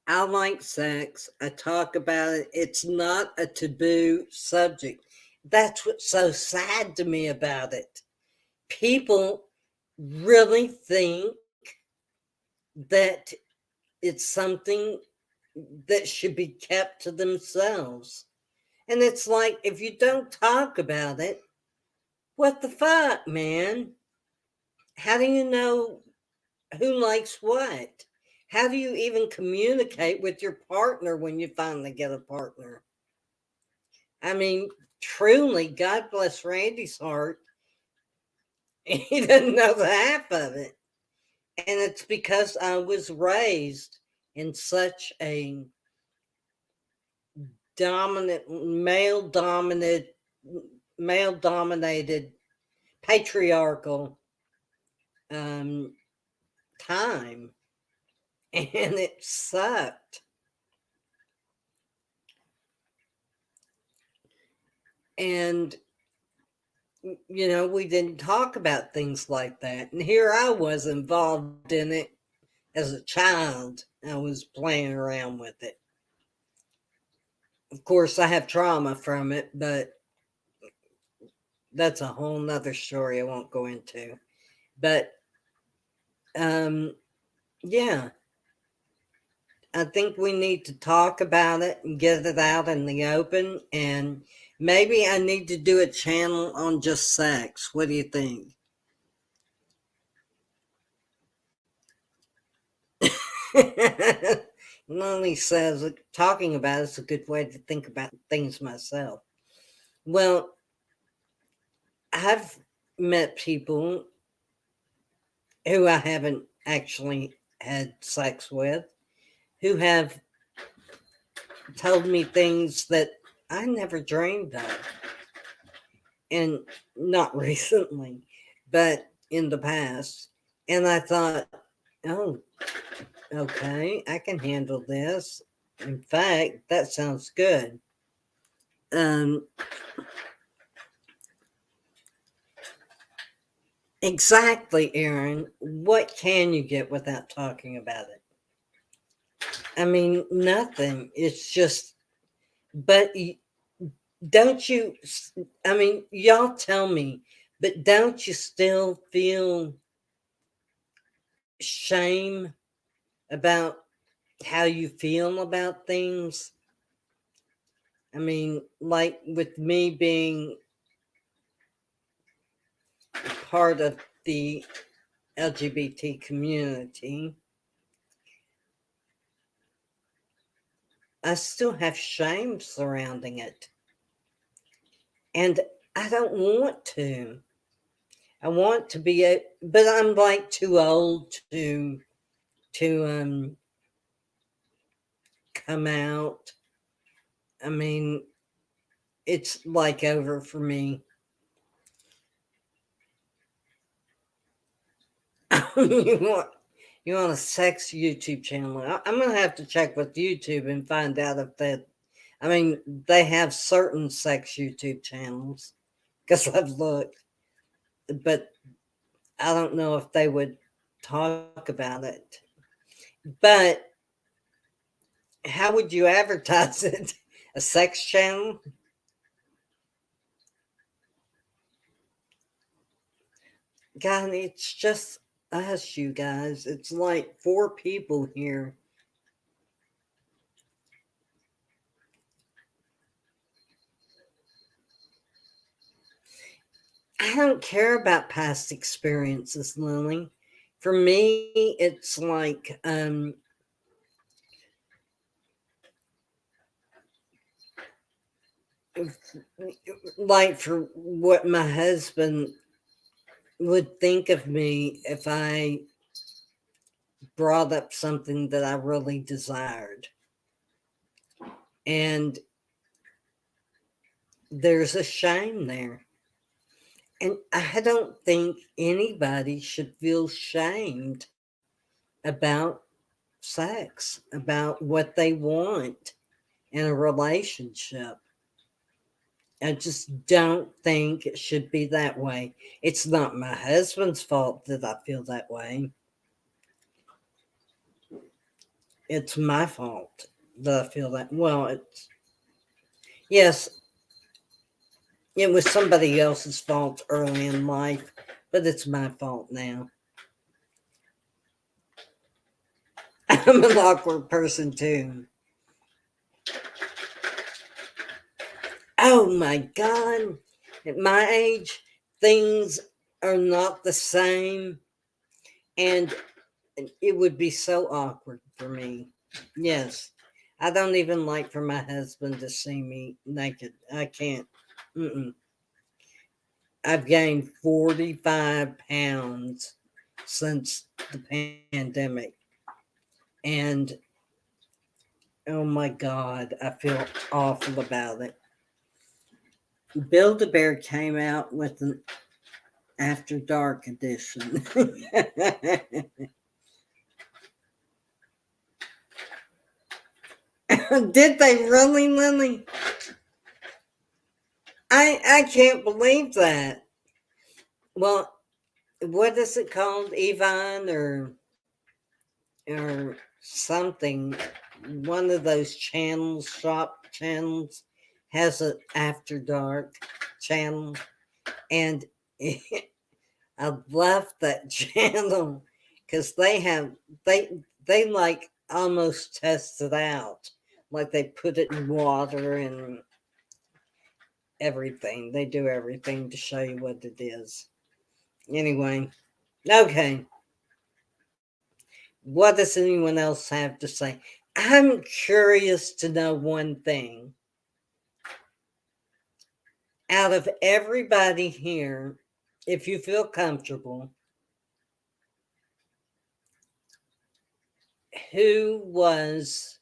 I like sex. I talk about it. It's not a taboo subject. That's what's so sad to me about it. People really think that it's something that should be kept to themselves. And it's like, if you don't talk about it, what the fuck, man? How do you know who likes what? How do you even communicate with your partner when you finally get a partner? I mean, truly, God bless Randy's heart. He doesn't know the half of it. And it's because I was raised in such a dominant, male dominated, patriarchal um, time. And it sucked. And we didn't talk about things like that. And here I was involved in it as a child. I was playing around with it. Of course, I have trauma from it, but that's a whole nother story I won't go into. But um, yeah, I think we need to talk about it and get it out in the open. And maybe I need to do a channel on just sex. What do you think? Lonnie says talking about it's a good way to think about things myself. Well, I've met people who I haven't actually had sex with who have told me things that I never dreamed of. And not recently, but in the past. And I thought, oh, okay, I can handle this. In fact, that sounds good. Um, exactly, Aaron. What can you get without talking about it? I mean, nothing. It's just, but don't you, I mean, y'all tell me, but don't you still feel shame about how you feel about things? I mean, like with me being part of the LGBT community, I still have shame surrounding it. And I don't want to. I want to be but I'm like too old to come out. I mean, it's like over for me. you want you want a sex YouTube channel? I'm gonna have to check with YouTube and find out if that. I mean, they have certain sex YouTube channels because I've looked, but I don't know if they would talk about it. But how would you advertise it? A sex channel? God, it's just us, you guys. It's like four people here. I don't care about past experiences, Lily. For me, it's like like for what my husband would think of me if I brought up something that I really desired. And there's a shame there. And I don't think anybody should feel shamed about sex, about what they want in a relationship. I just don't think it should be that way. It's not my husband's fault that I feel that way. It's my fault that I feel that. Well, it's, yes, it was somebody else's fault early in life, but it's my fault now. I'm an awkward person too. Oh my God. At my age, things are not the same. And it would be so awkward for me. Yes. I don't even like for my husband to see me naked. I can't. Mm-mm. I've gained 45 pounds since the pandemic. And oh my God, I feel awful about it. Build a Bear came out with an After Dark edition. Did they really, Lily? I can't believe that. Well, what is it called? Yvonne or something. One of those channels, shop channels, has an After Dark channel. And I love that channel because they they like almost test it out. Like they put it in water and everything. They do everything to show you what it is. Anyway, okay. What does anyone else have to say? I'm curious to know one thing. Out of everybody here, if you feel comfortable, who was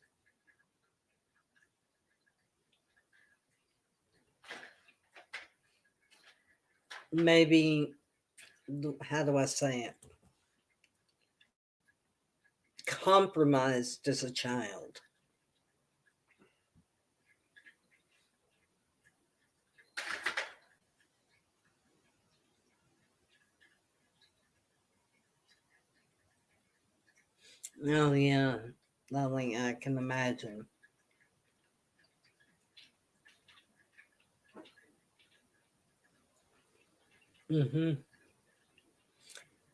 maybe, how do I say it? Compromised as a child? Oh, yeah. Lovely, I can imagine. Hmm.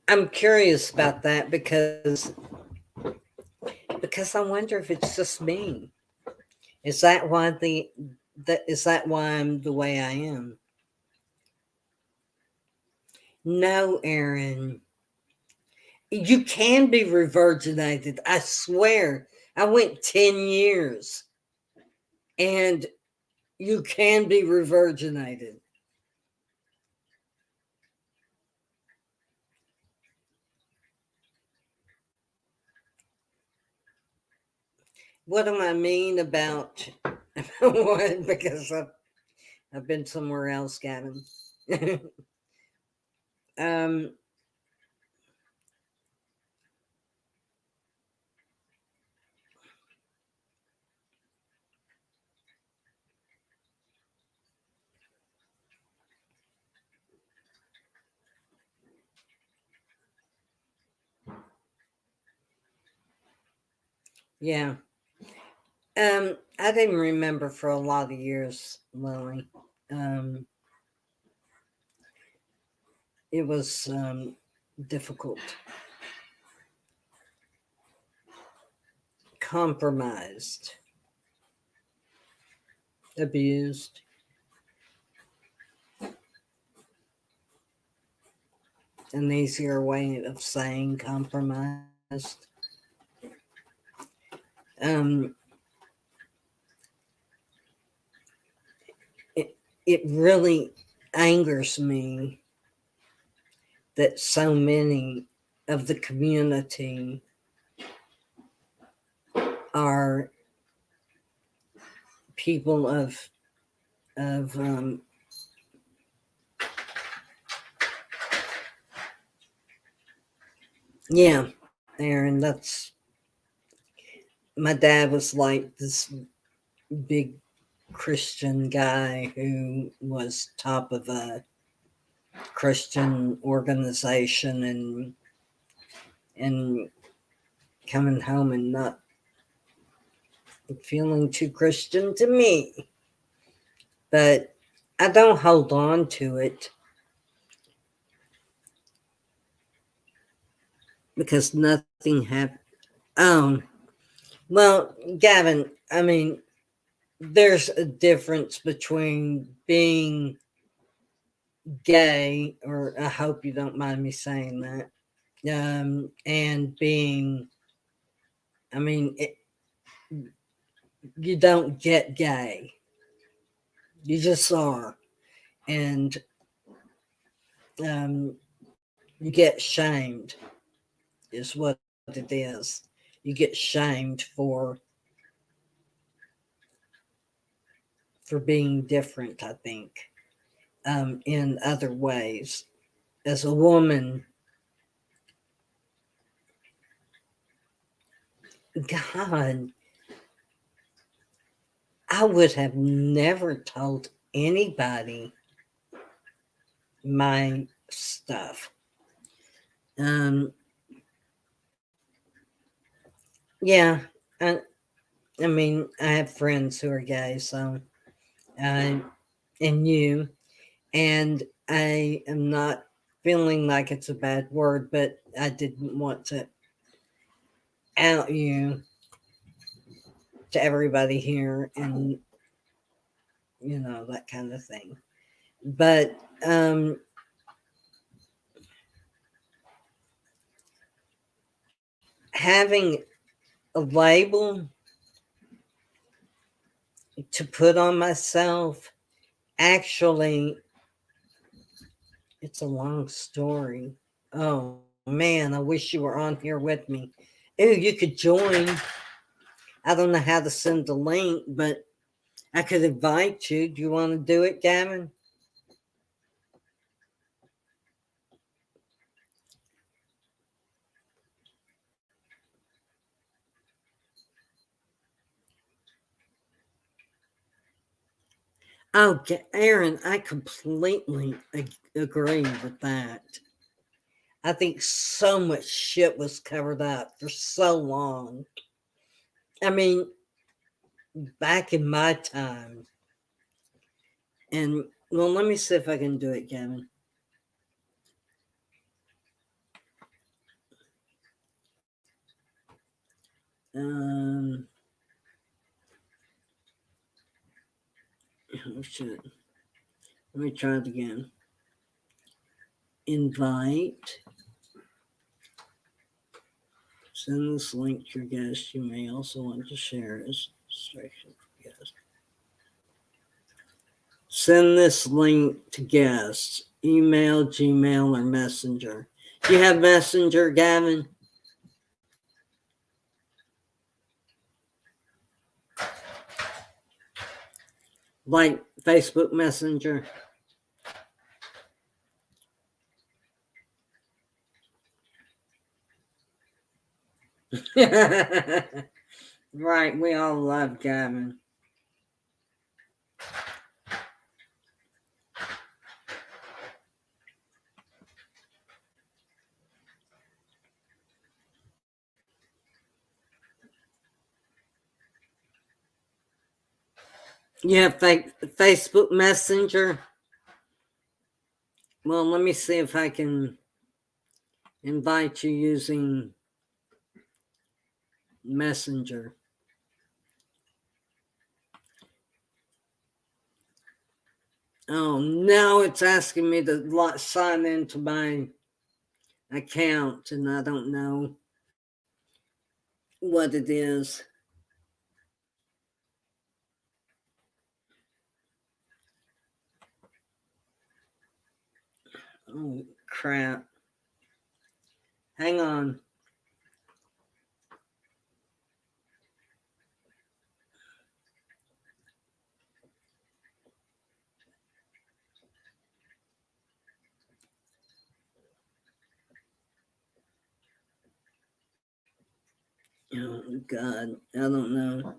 I'm curious about that because I wonder if it's just me. Is that why is that why I'm the way I am? No, Aaron. You can be revirginated. I swear. I went 10 years and you can be revirginated. What do I mean about what? Because I've been somewhere else, Gavin. um, yeah. I didn't remember for a lot of years, Lily. Um, it was difficult, compromised, abused. An easier way of saying compromised. Um, it, it really angers me that so many of the community are people of yeah, Aaron, that's my dad was like this big Christian guy who was top of a Christian organization and coming home and not feeling too Christian to me. But I don't hold on to it because nothing happened. Oh, well, Gavin, I mean, there's a difference between being gay, or I hope you don't mind me saying that, and being, I mean, you don't get gay. You just are. And you get shamed, is what it is. You get shamed for being different, I think, in other ways. As a woman, God, I would have never told anybody my stuff. Um, yeah, I, I mean, I have friends who are gay, so I and you, and I am not feeling like it's a bad word, but I didn't want to out you to everybody here, and that kind of thing. But having a label to put on myself, actually, it's a long story. Oh man, I wish you were on here with me. Ooh, you could join. I don't know how to send the link, but I could invite you. Do you want to do it, Gavin? Oh, Aaron, I completely agree with that. I think so much shit was covered up for so long. I mean, back in my time. And, well, let me see if I can do it, Gavin. Um, oh, shit. Let me try it again. Invite. Send this link to your guest. You may also want to share this instruction for guests. Send this link to guests. Email, Gmail, or Messenger. Do you have Messenger, Gavin? Like Facebook Messenger? Right, we all love Gavin. You have Facebook Messenger? Well, let me see if I can invite you using Messenger. Oh, now it's asking me to sign into my account, and I don't know what it is. Oh, crap. Hang on. Oh, God. I don't know.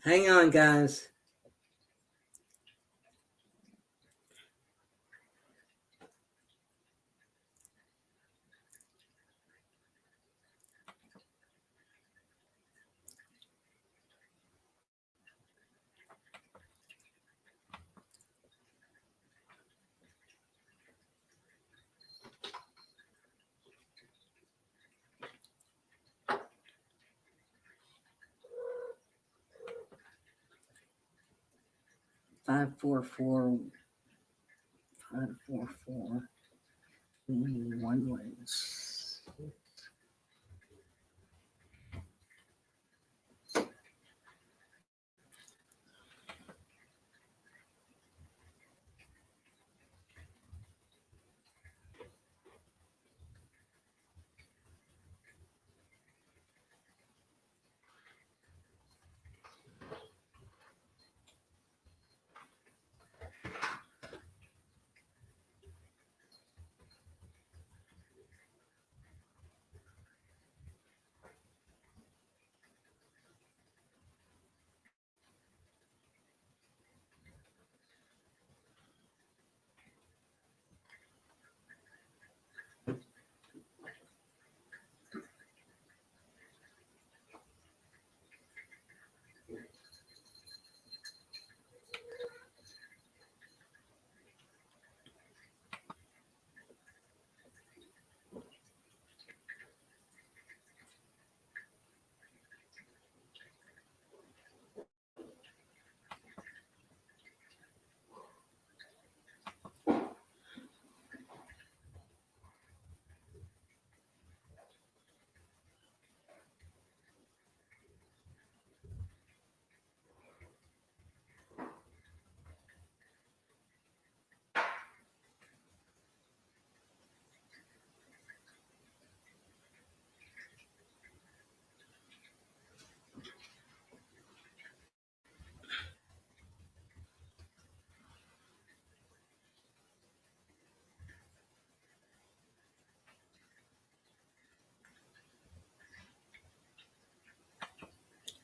Hang on, guys. Five, 4, 4, 5, 4, 4. 1 ways.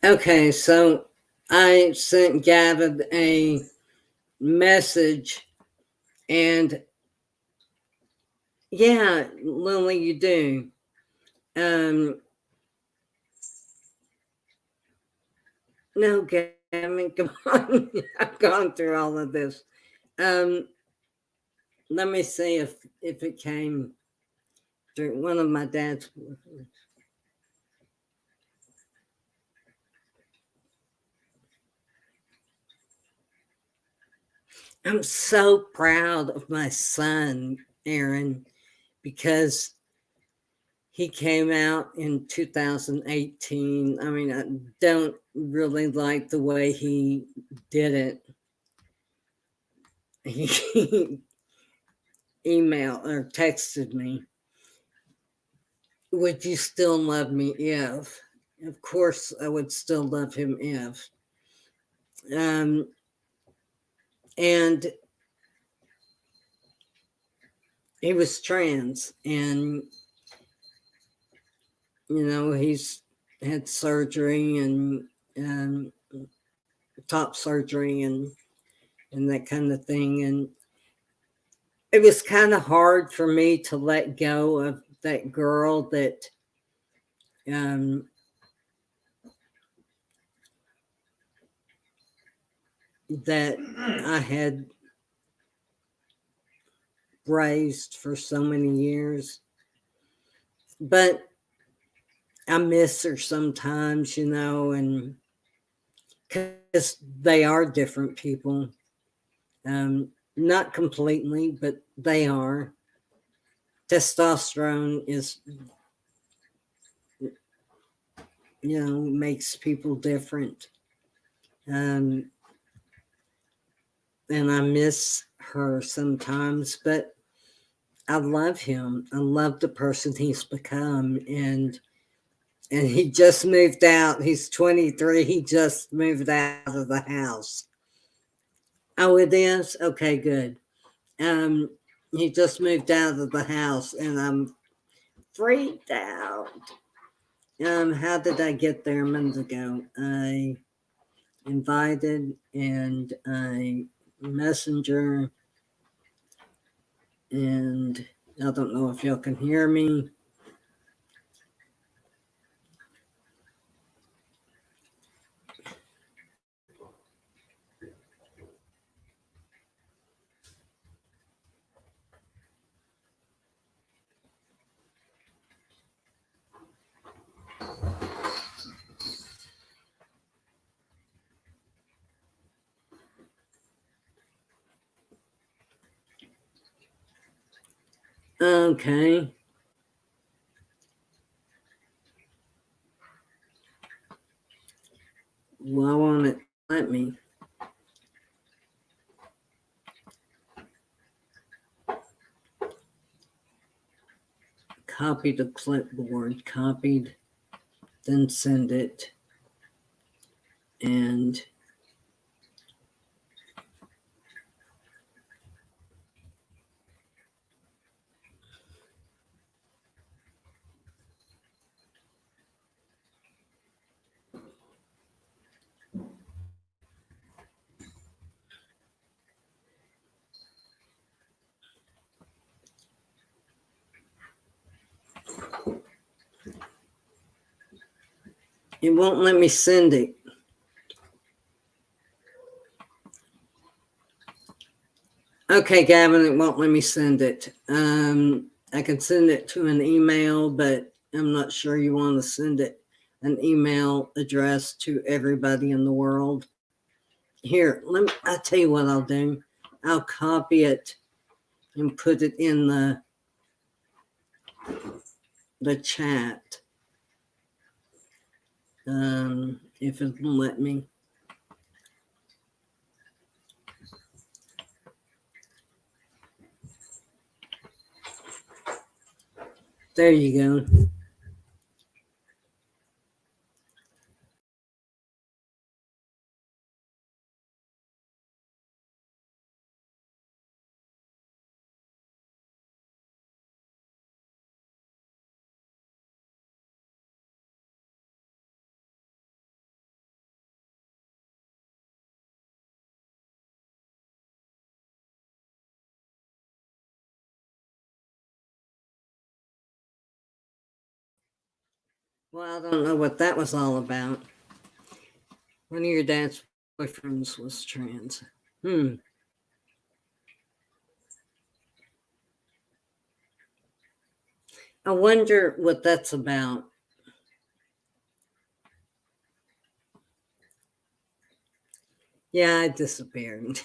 Okay, so I sent Gavin a message, and yeah, Lily, you do. No, Gavin, come on. I've gone through all of this. Let me see if it came through one of my dad's. I'm so proud of my son, Aaron, because he came out in 2018. I mean, I don't really like the way he did it. He emailed or texted me, "Would you still love me if?" Of course, I would still love him if. Um, and he was trans, and he's had surgery and top surgery and that kind of thing, and it was kind of hard for me to let go of that girl that um that I had raised for so many years. But I miss her sometimes, and because they are different people. Not completely, but they are. Testosterone is, makes people different. Um, and I miss her sometimes, but I love him. I love the person he's become, and he just moved out. He's 23. He just moved out of the house. Oh, it is? Okay, good. Um, he just moved out of the house, and I'm freaked out. How did I get there a minute ago? I invited and I messenger, and I don't know if y'all can hear me. Okay. Why won't it let me? Copy the clipboard, copied, then send it. And it won't let me send it. Okay, Gavin, it won't let me send it. I can send it to an email, but I'm not sure you want to send it an email address to everybody in the world. Here, I'll tell you what I'll do. I'll copy it and put it in the chat. If it will let me. There you go. Well, I don't know what that was all about. One of your dad's boyfriends was trans. I wonder what that's about. Yeah, I disappeared.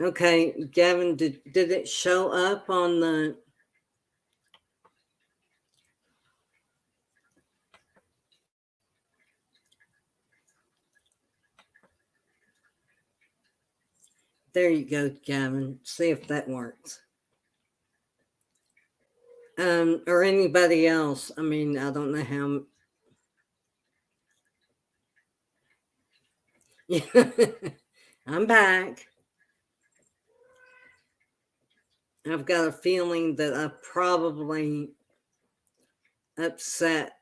Okay, Gavin, did it show up on the? There you go, Gavin. See if that works. Or anybody else. I mean, I don't know how. I'm back. I've got a feeling that I probably upset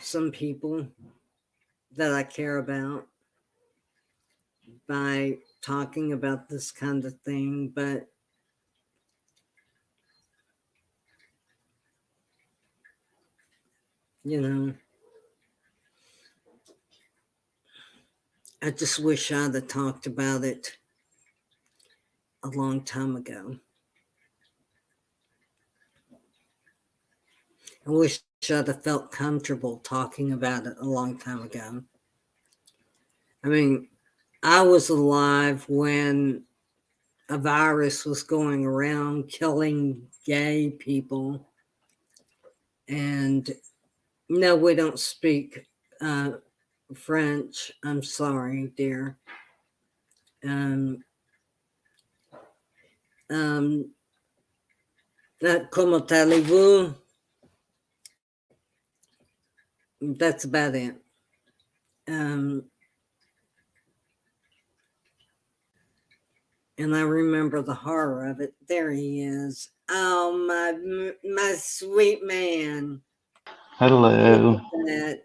some people that I care about by talking about this kind of thing, but You know, I just wish I'd have talked about it a long time ago. I wish I'd have felt comfortable talking about it a long time ago. I mean, I was alive when a virus was going around killing gay people. And no, we don't speak French. I'm sorry, dear. Um, um, Comment allez-vous? That's about it. Um, and I remember the horror of it. There he is. Oh, my sweet man. Look Hello. at that.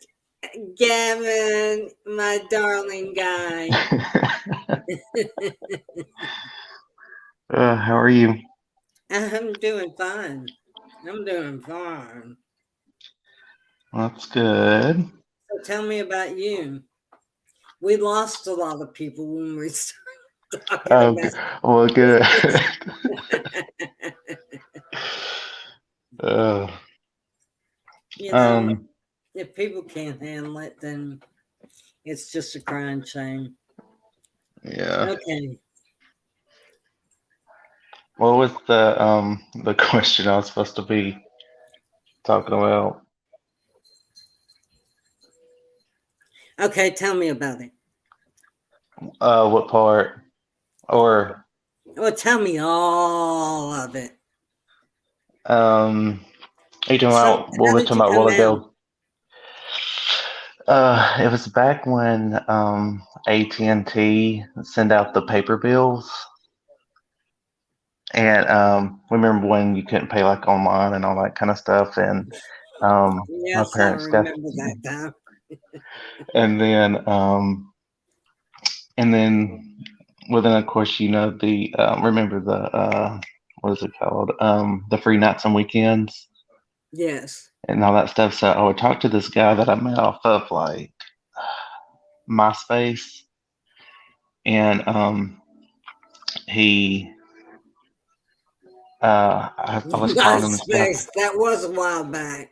Gavin, my darling guy. How are you? I'm doing fine. I'm doing fine. That's good. So tell me about you. We lost a lot of people when we started talking Oh, about well, good. uh, you know, um, if people can't handle it, then it's just a crying shame. yeah. Okay. What was the question I was supposed to be talking about? Okay, tell me about it. What part? Or Well, tell me all of it. are you talking So, about what how we were did talking you about a come while out? ago? It was back when AT&T sent out the paper bills. And remember when you couldn't pay like online and all that kind of stuff, and my Yes, I parents got, remember that time. and then and then well then of course the remember the what is it called, the free nights and weekends Yes. and all that stuff. So I would talk to this guy that I met off of like MySpace, and he I was calling him and stuff, MySpace. That was a while back.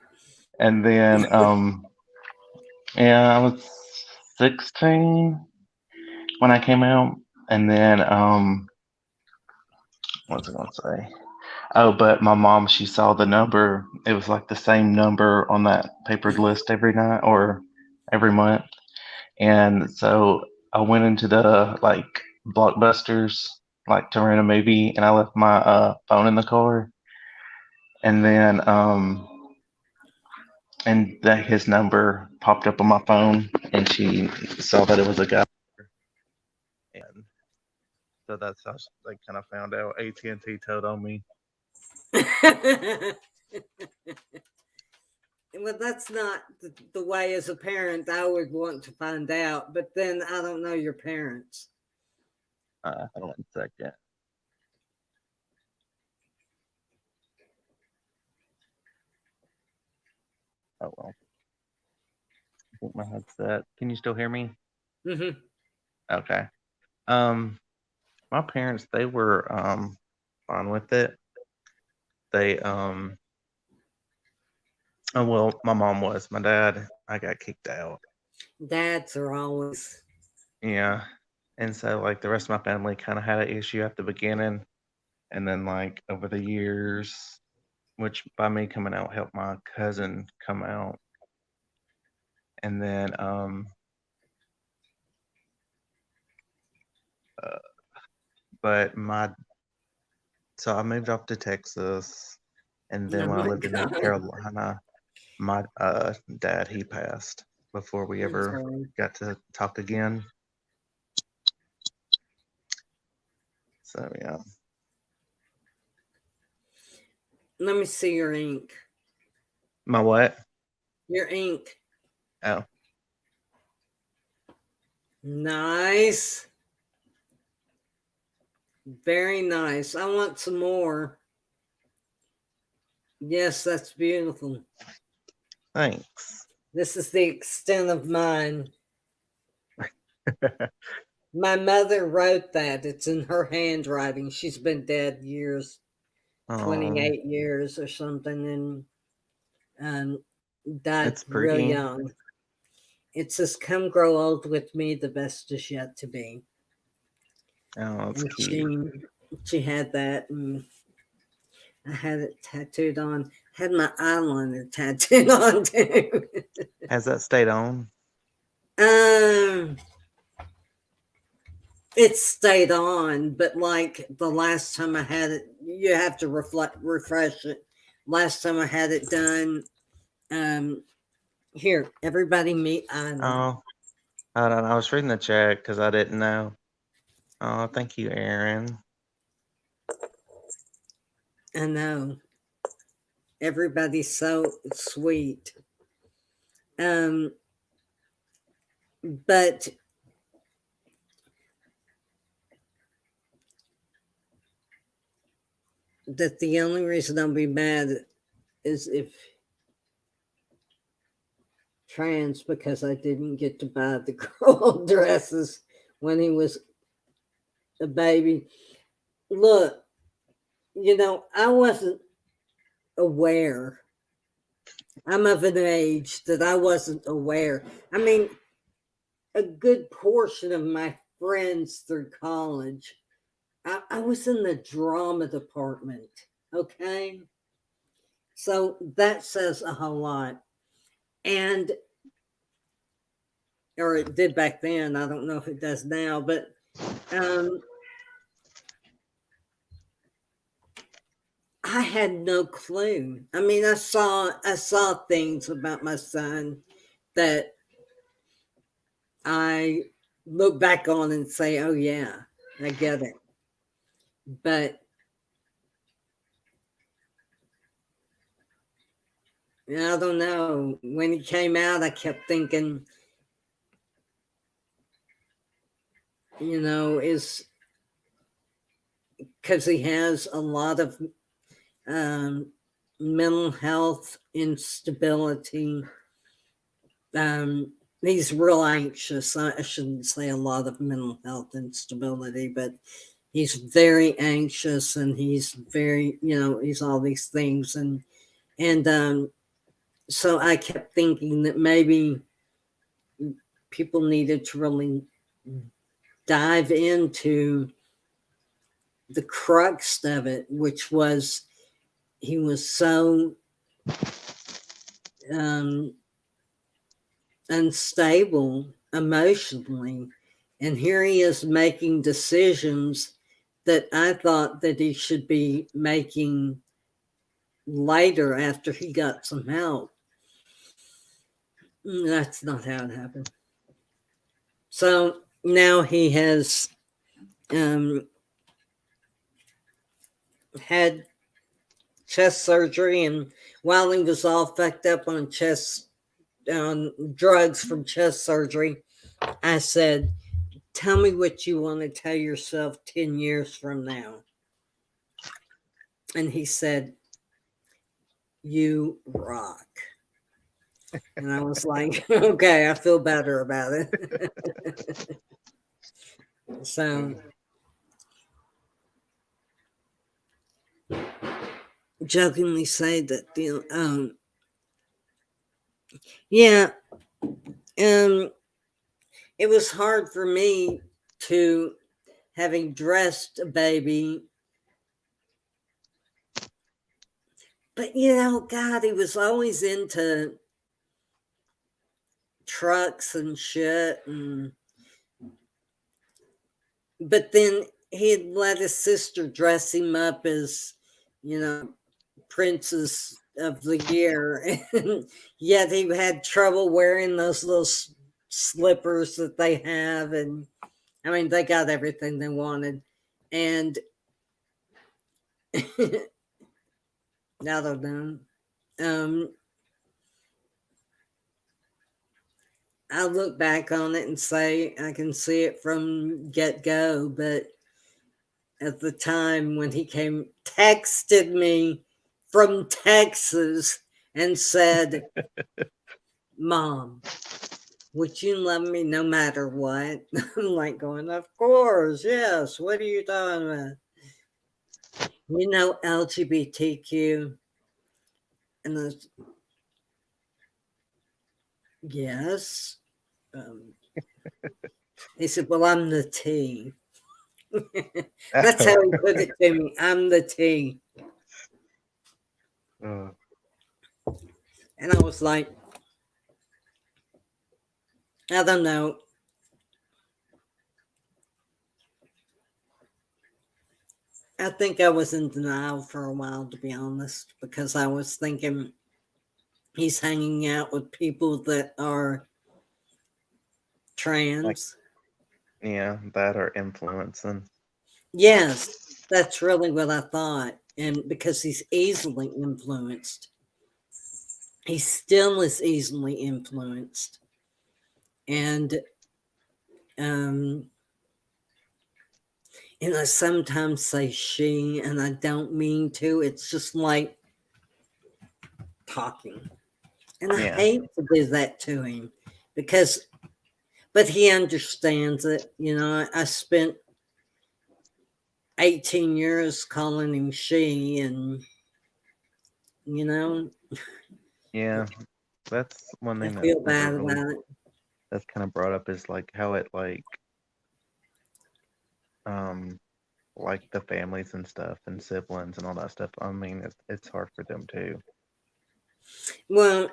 and then yeah, I was 16 when I came out, and then what was I gonna say? Oh, but my mom, she saw the number. It was like the same number on that papered list every night or every month, and so I went into the like Blockbusters, like to rent a movie, and I left my phone in the car, and then and that his number popped up on my phone, and she saw that it was a guy, and so that's how they kind of found out. AT&T told on me. Well, that's not the way as a parent I would want to find out, but then I don't know your parents. Hold on one second. Oh well, I think my headset. Can you still hear me? Hmm. Okay. Um, my parents, they were fine with it. They oh well, my mom was. My dad, I got kicked out. Dads are always. Yeah. And so like the rest of my family kind of had an issue at the beginning, and then like over the years, which by me coming out helped my cousin come out, and then uh, but my so I moved off to Texas, and then Oh when I my lived in North God. Carolina, my dad, he passed before we I'm ever sorry. got to talk again. So yeah. Let me see your ink. My what? Your ink. Oh, Nice. Very nice. I want some more. Yes, that's beautiful. Thanks. This is the extent of mine. My mother wrote that. It's in her handwriting. She's been dead years, Oh, 28 years or something, and died it's real pretty. young. It says, "Come grow old with me, the best is yet to be." Oh, it's And cute. she had that, and I had it tattooed on. Had my eyeliner tattooed on too. Has that stayed on? um, it stayed on, but like the last time I had it, you have to refresh it. Last time I had it done, here, everybody meet Anna. Oh, I don't know. I was reading the chat because I didn't know. Oh, thank you, Aaron. I know. Everybody's so sweet. But that the only reason I'll be mad is if trans, because I didn't get to buy the girl dresses when he was a baby. Look, I wasn't aware. I'm of an age that I wasn't aware. I mean, a good portion of my friends through college, I was in the drama department. Okay. So that says a whole lot. And, or it did back then. I don't know if it does now, but I had no clue. I mean, I saw things about my son that I look back on and say, "Oh yeah, I get it." But I don't know. When he came out, I kept thinking, is because he has a lot of mental health instability. He's real anxious. I shouldn't say a lot of mental health instability, but he's very anxious, and he's very, he's all these things. And so I kept thinking that maybe people needed to really dive into the crux of it, which was he was so unstable emotionally, and here he is making decisions that I thought that he should be making later after he got some help. That's not how it happened. So now he has had chest surgery, and while he was all fucked up on drugs from chest surgery, I said, "Tell me what you want to tell yourself 10 years from now." And he said, "You rock." And I was like, "Okay, I feel better about it." So, jokingly say that, yeah, it was hard for me to, having dressed a baby, but God, he was always into trucks and shit, but then he'd let his sister dress him up as, princess of the year, and yet he had trouble wearing those little slippers that they have. And I mean, they got everything they wanted. And I don't know. I look back on it and say I can see it from get go, but at the time when he texted me from Texas and said, Mom, would you love me no matter what? I'm like going, of course, yes. What are you talking about? You know, LGBTQ. And I was, yes. He said, well, I'm the T. That's how he put it to me. I'm the T. Oh, And I was like, I don't know. I think I was in denial for a while, to be honest, because I was thinking he's hanging out with people that are trans. yeah, that or influencing. Yes, that's really what I thought. And because he's easily influenced, he still is easily influenced. And, um, and I sometimes say she, and I don't mean to. It's just like talking. And I Yeah. hate to do that to him because, but he understands it. You know, I spent 18 years calling him she, and, you know, Yeah, that's one I thing that feel never bad really about it. that's kind of brought up is like how it um like the families and stuff and siblings and all that stuff. I mean, it's hard for them too. Well,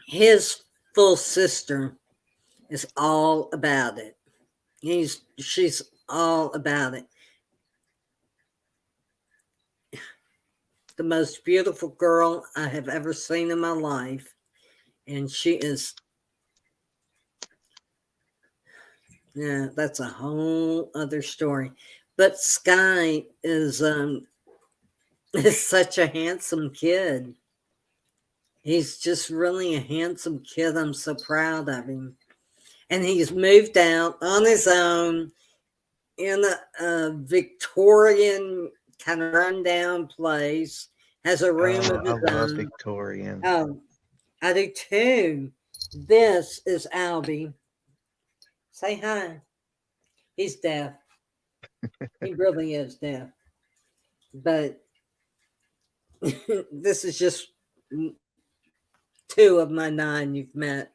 his full sister is all about it. She's all about it. The most beautiful girl I have ever seen in my life. And she is, yeah, that's a whole other story. But Sky is is such a handsome kid. He's just really a handsome kid. I'm so proud of him. And he's moved out on his own in a Victorian kind of rundown place, has a room Oh, of I his love own. Victorian. Oh, I do too. This is Albie. Say hi. He's deaf. He really is deaf. But this is just two of my nine you've met.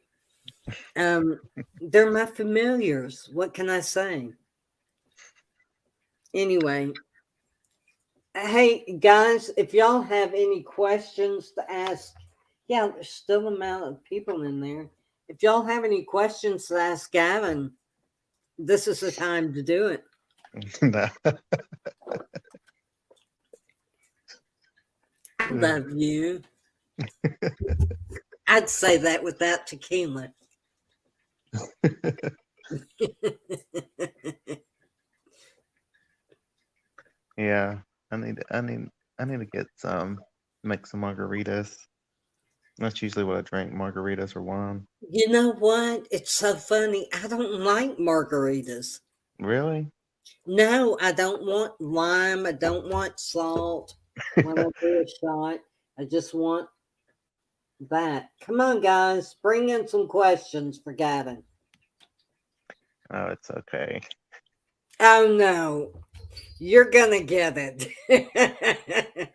Um, they're my familiars. What can I say? Anyway, hey guys, if y'all have any questions to ask, yeah, there's still an amount of people in there. If y'all have any questions to ask Gavin, this is the time to do it. I love you. I'd say that without tequila. Yeah, I need to get make some margaritas. That's usually what I drink, margaritas or wine. You know what? It's so funny. I don't like margaritas. Really? No, I don't want lime. I don't want salt when I do a shot. I just want that. Come on, guys. Bring in some questions for Gavin. Oh, it's okay. Oh, no. You're going to get it.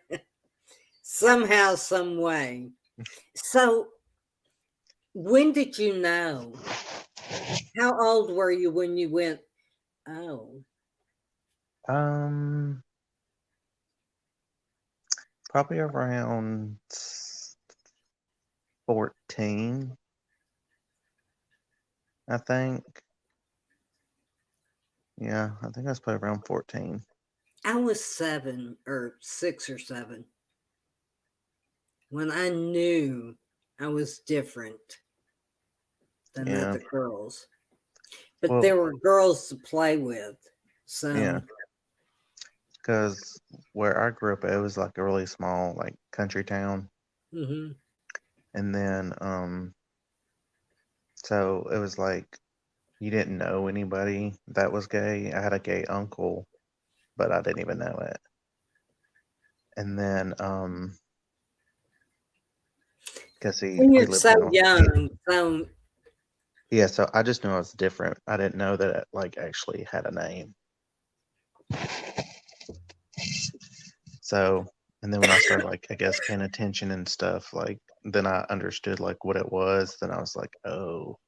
Somehow, some way. So, when did you know? How old were you when you went, oh, Um, Probably around 14, I think. Yeah, I think I was probably around 14. I was 6 or 7 when I knew I was different than Yeah. other girls. But Well, there were girls to play with. yeah, So, because where I grew up, it was like a really small, like country town. mhm. And then, so it was like you didn't know anybody that was gay. I had a gay uncle, but I didn't even know it. And then, because When he you're lived so in young, so yeah. So I just knew I was different. I didn't know that it like actually had a name. So, and then when I started like I guess paying attention and stuff, like then I understood like what it was. Then I was like, oh,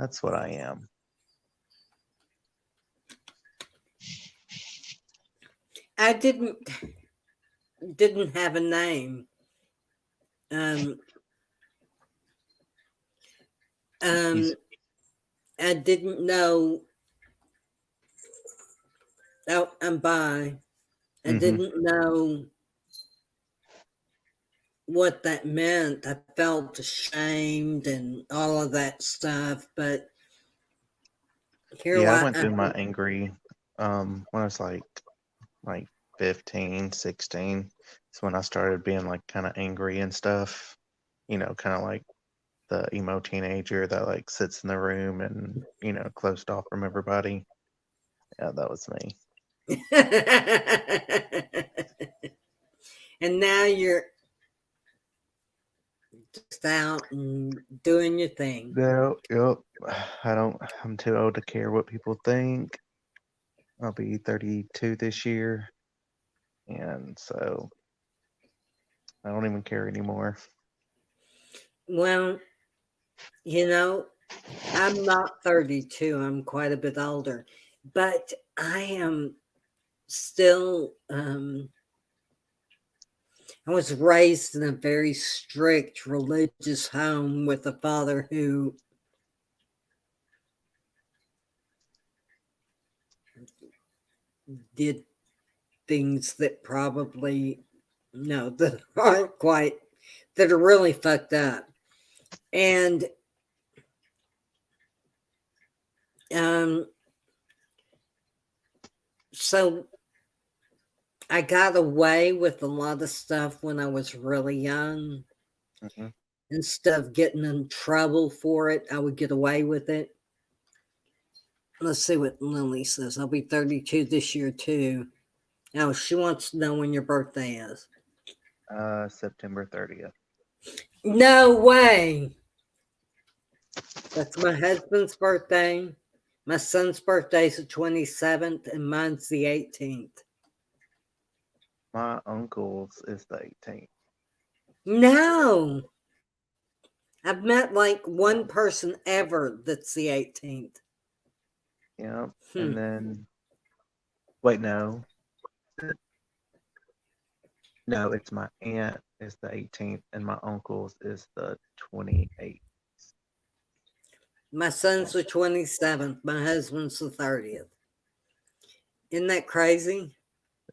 that's what I am. I didn't have a name. Um, He's um, I didn't know. Oh, I'm bi. I mm-hmm. didn't know what that meant. I felt ashamed and all of that stuff. But here Yeah, I I went through my am. angry when I was like 15, 16. It's when I started being like kind of angry and stuff. You know, kind of like the emo teenager that like sits in the room and, you know, closed off from everybody. Yeah, that was me. And now you're just out and doing your thing. No, yep. I'm too old to care what people think. I'll be 32 this year. And so I don't even care anymore. Well, you know, I'm not 32, I'm quite a bit older, but I am still, I was raised in a very strict religious home with a father who did things that probably, no, that aren't quite, that are really fucked up. And um, so I got away with a lot of stuff when I was really young. Hmm. Instead of getting in trouble for it, I would get away with it. Let's see what Lily says. I'll be 32 this year too. Now she wants to know when your birthday is. September 30th. No way. That's my husband's birthday. My son's birthday is the 27th, and mine's the 18th. My uncle's is the 18th. No, I've met like one person ever that's the 18th. Yep. Hmm. And then, wait, no. No, it's my aunt is the 18th and my uncle's is the 28th. My son's the 27th. My husband's the 30th. Isn't that crazy?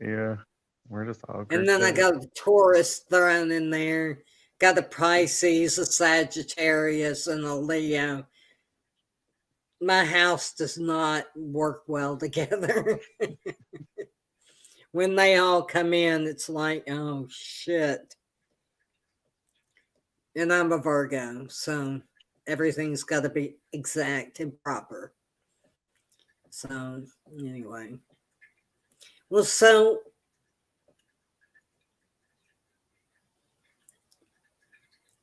Yeah, we're just all And grouped then I up. got a Taurus thrown in there. Got a Pisces, a Sagittarius, and a Leo. My house does not work well together. When they all come in, it's like, oh shit. And I'm a Virgo, so everything's got to be exact and proper. So, anyway. Well, so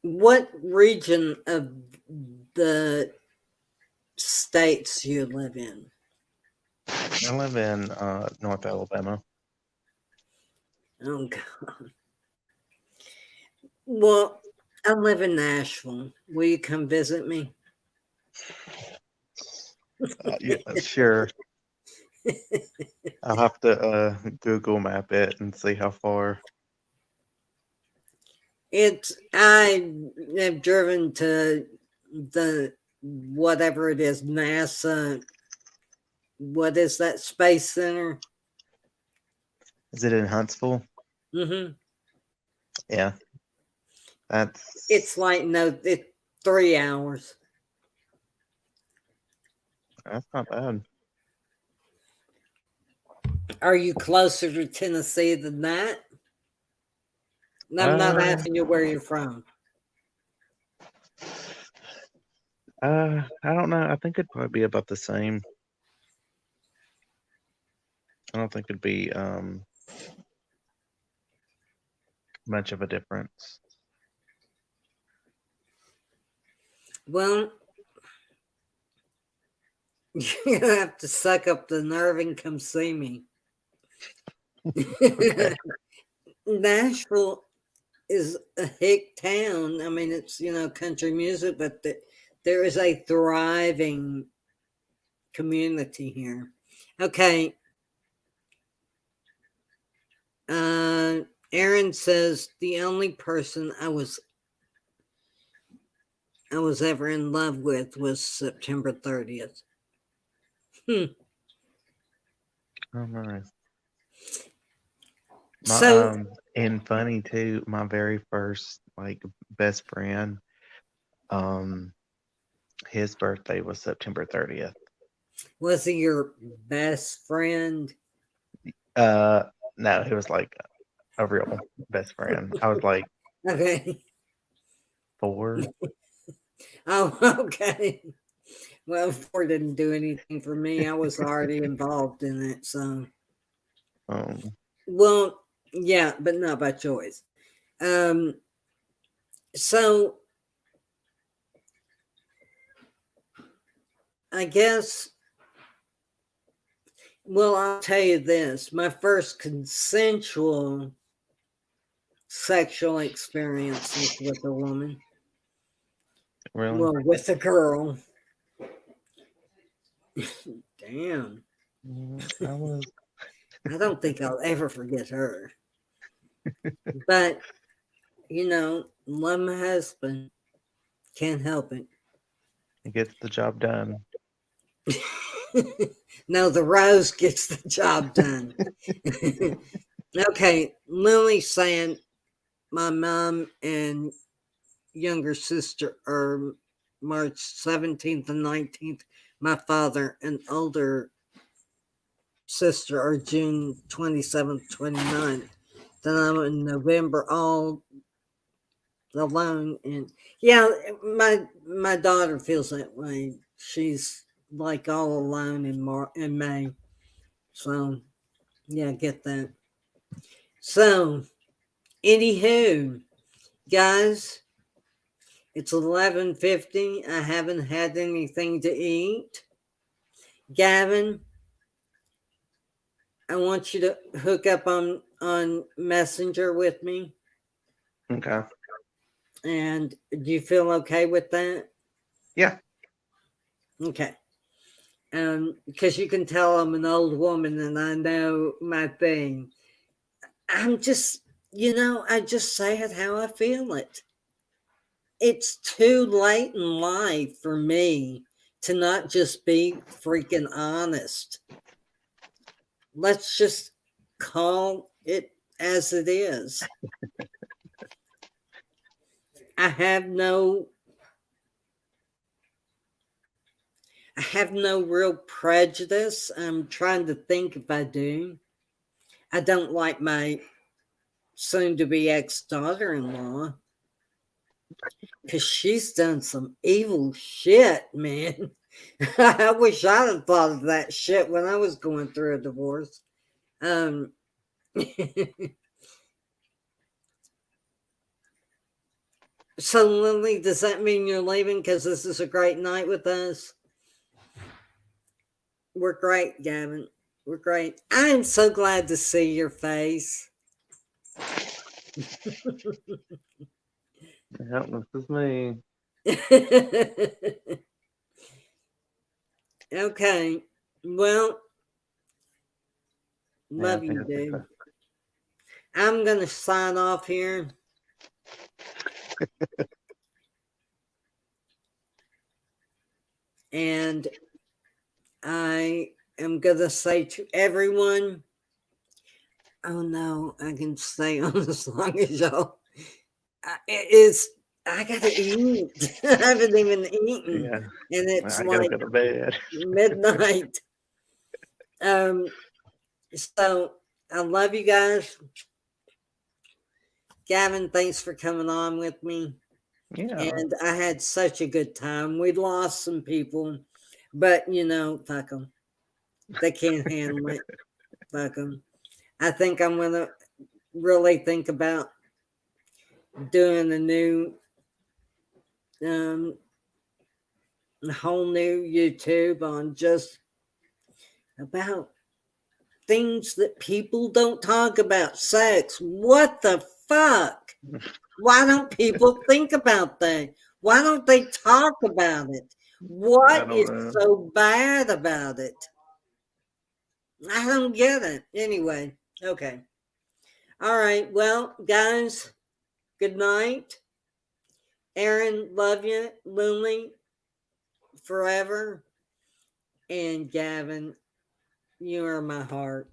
what region of the states you live in? I live in North Alabama. Oh, God. Well, I live in Nashville. Will you come visit me? Yeah, sure. I'll have to Google map it and see how far. I have driven to the whatever it is, NASA. What is that space center? Is it in Huntsville? Mm-hmm. Yeah, It's like no, it's 3 hours. that's not bad. Are you closer to Tennessee than that? I'm not Uh, asking you where you're from. I don't know. I think it'd probably be about the same. I don't think it'd be much of a difference. Well, you have to suck up the nerve and come see me. Okay. Nashville is a hick town. I mean, it's, country music, but there is a thriving community here. Okay. Aaron says the only person I was ever in love with was September 30th. Oh, nice. My So and funny too, my very first like best friend, um, his birthday was September 30th. was he your best friend? Uh, no, he was like a real best friend. I was like Okay. 4. Oh, okay. Well, Ford didn't do anything for me. I was already involved in it. So, Um, well, yeah, but not by choice. Um, so I guess, well, I'll tell you this. My first consensual sexual experience was with a woman. really? Well, with a girl. Damn. I was. I don't think I'll ever forget her. But, love my husband. Can't help it. It gets the job done. No, the rose gets the job done. Okay, Lily saying my mom and younger sister are March 17th and 19th. My father and older sister are June 27th, 29th. Then I'm in November all alone. And yeah, my daughter feels that way. She's like all alone in May. So yeah, I get that. So anywho, guys, it's 11:50. I haven't had anything to eat. Gavin, I want you to hook up on Messenger with me. Okay. And do you feel okay with that? Yeah. Okay. Because you can tell I'm an old woman and I know my thing. I'm just, I just say it how I feel it. It's too late in life for me to not just be freaking honest. Let's just call it as it is. I have no real prejudice. I'm trying to think if I do. I don't like my soon to be ex daughter in law because she's done some evil shit, man. I wish I'd have thought of that shit when I was going through a divorce. Um, so, Lily, does that mean you're leaving because this is a great night with us? We're great, Gavin. We're great. I am so glad to see your face. Yep, this is me. Okay. Well, Yeah, I love think you, I think dude. so. I'm going to sign off here. And I am going to say to everyone, oh no, I can stay on as long as y'all. I got to eat. I haven't even eaten. Yeah, And it's I gotta like go to bed. midnight. So I love you guys. Gavin, thanks for coming on with me. Yeah. And I had such a good time. We lost some people, but fuck them. They can't handle it. Fuck them. I think I'm gonna really think about doing a new a whole new YouTube on just about things that people don't talk about. Sex. What the fuck? Why don't people think about that? Why don't they talk about it? I What don't is know. so bad about it? I don't get it. Anyway, okay. All right. Well, guys, good night. Aaron, love you. Lily, forever. And Gavin, you are my heart.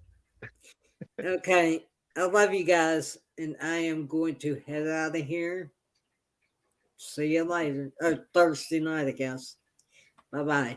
Okay. I love you guys. And I am going to head out of here. See you later. Thursday night, I guess. Bye bye.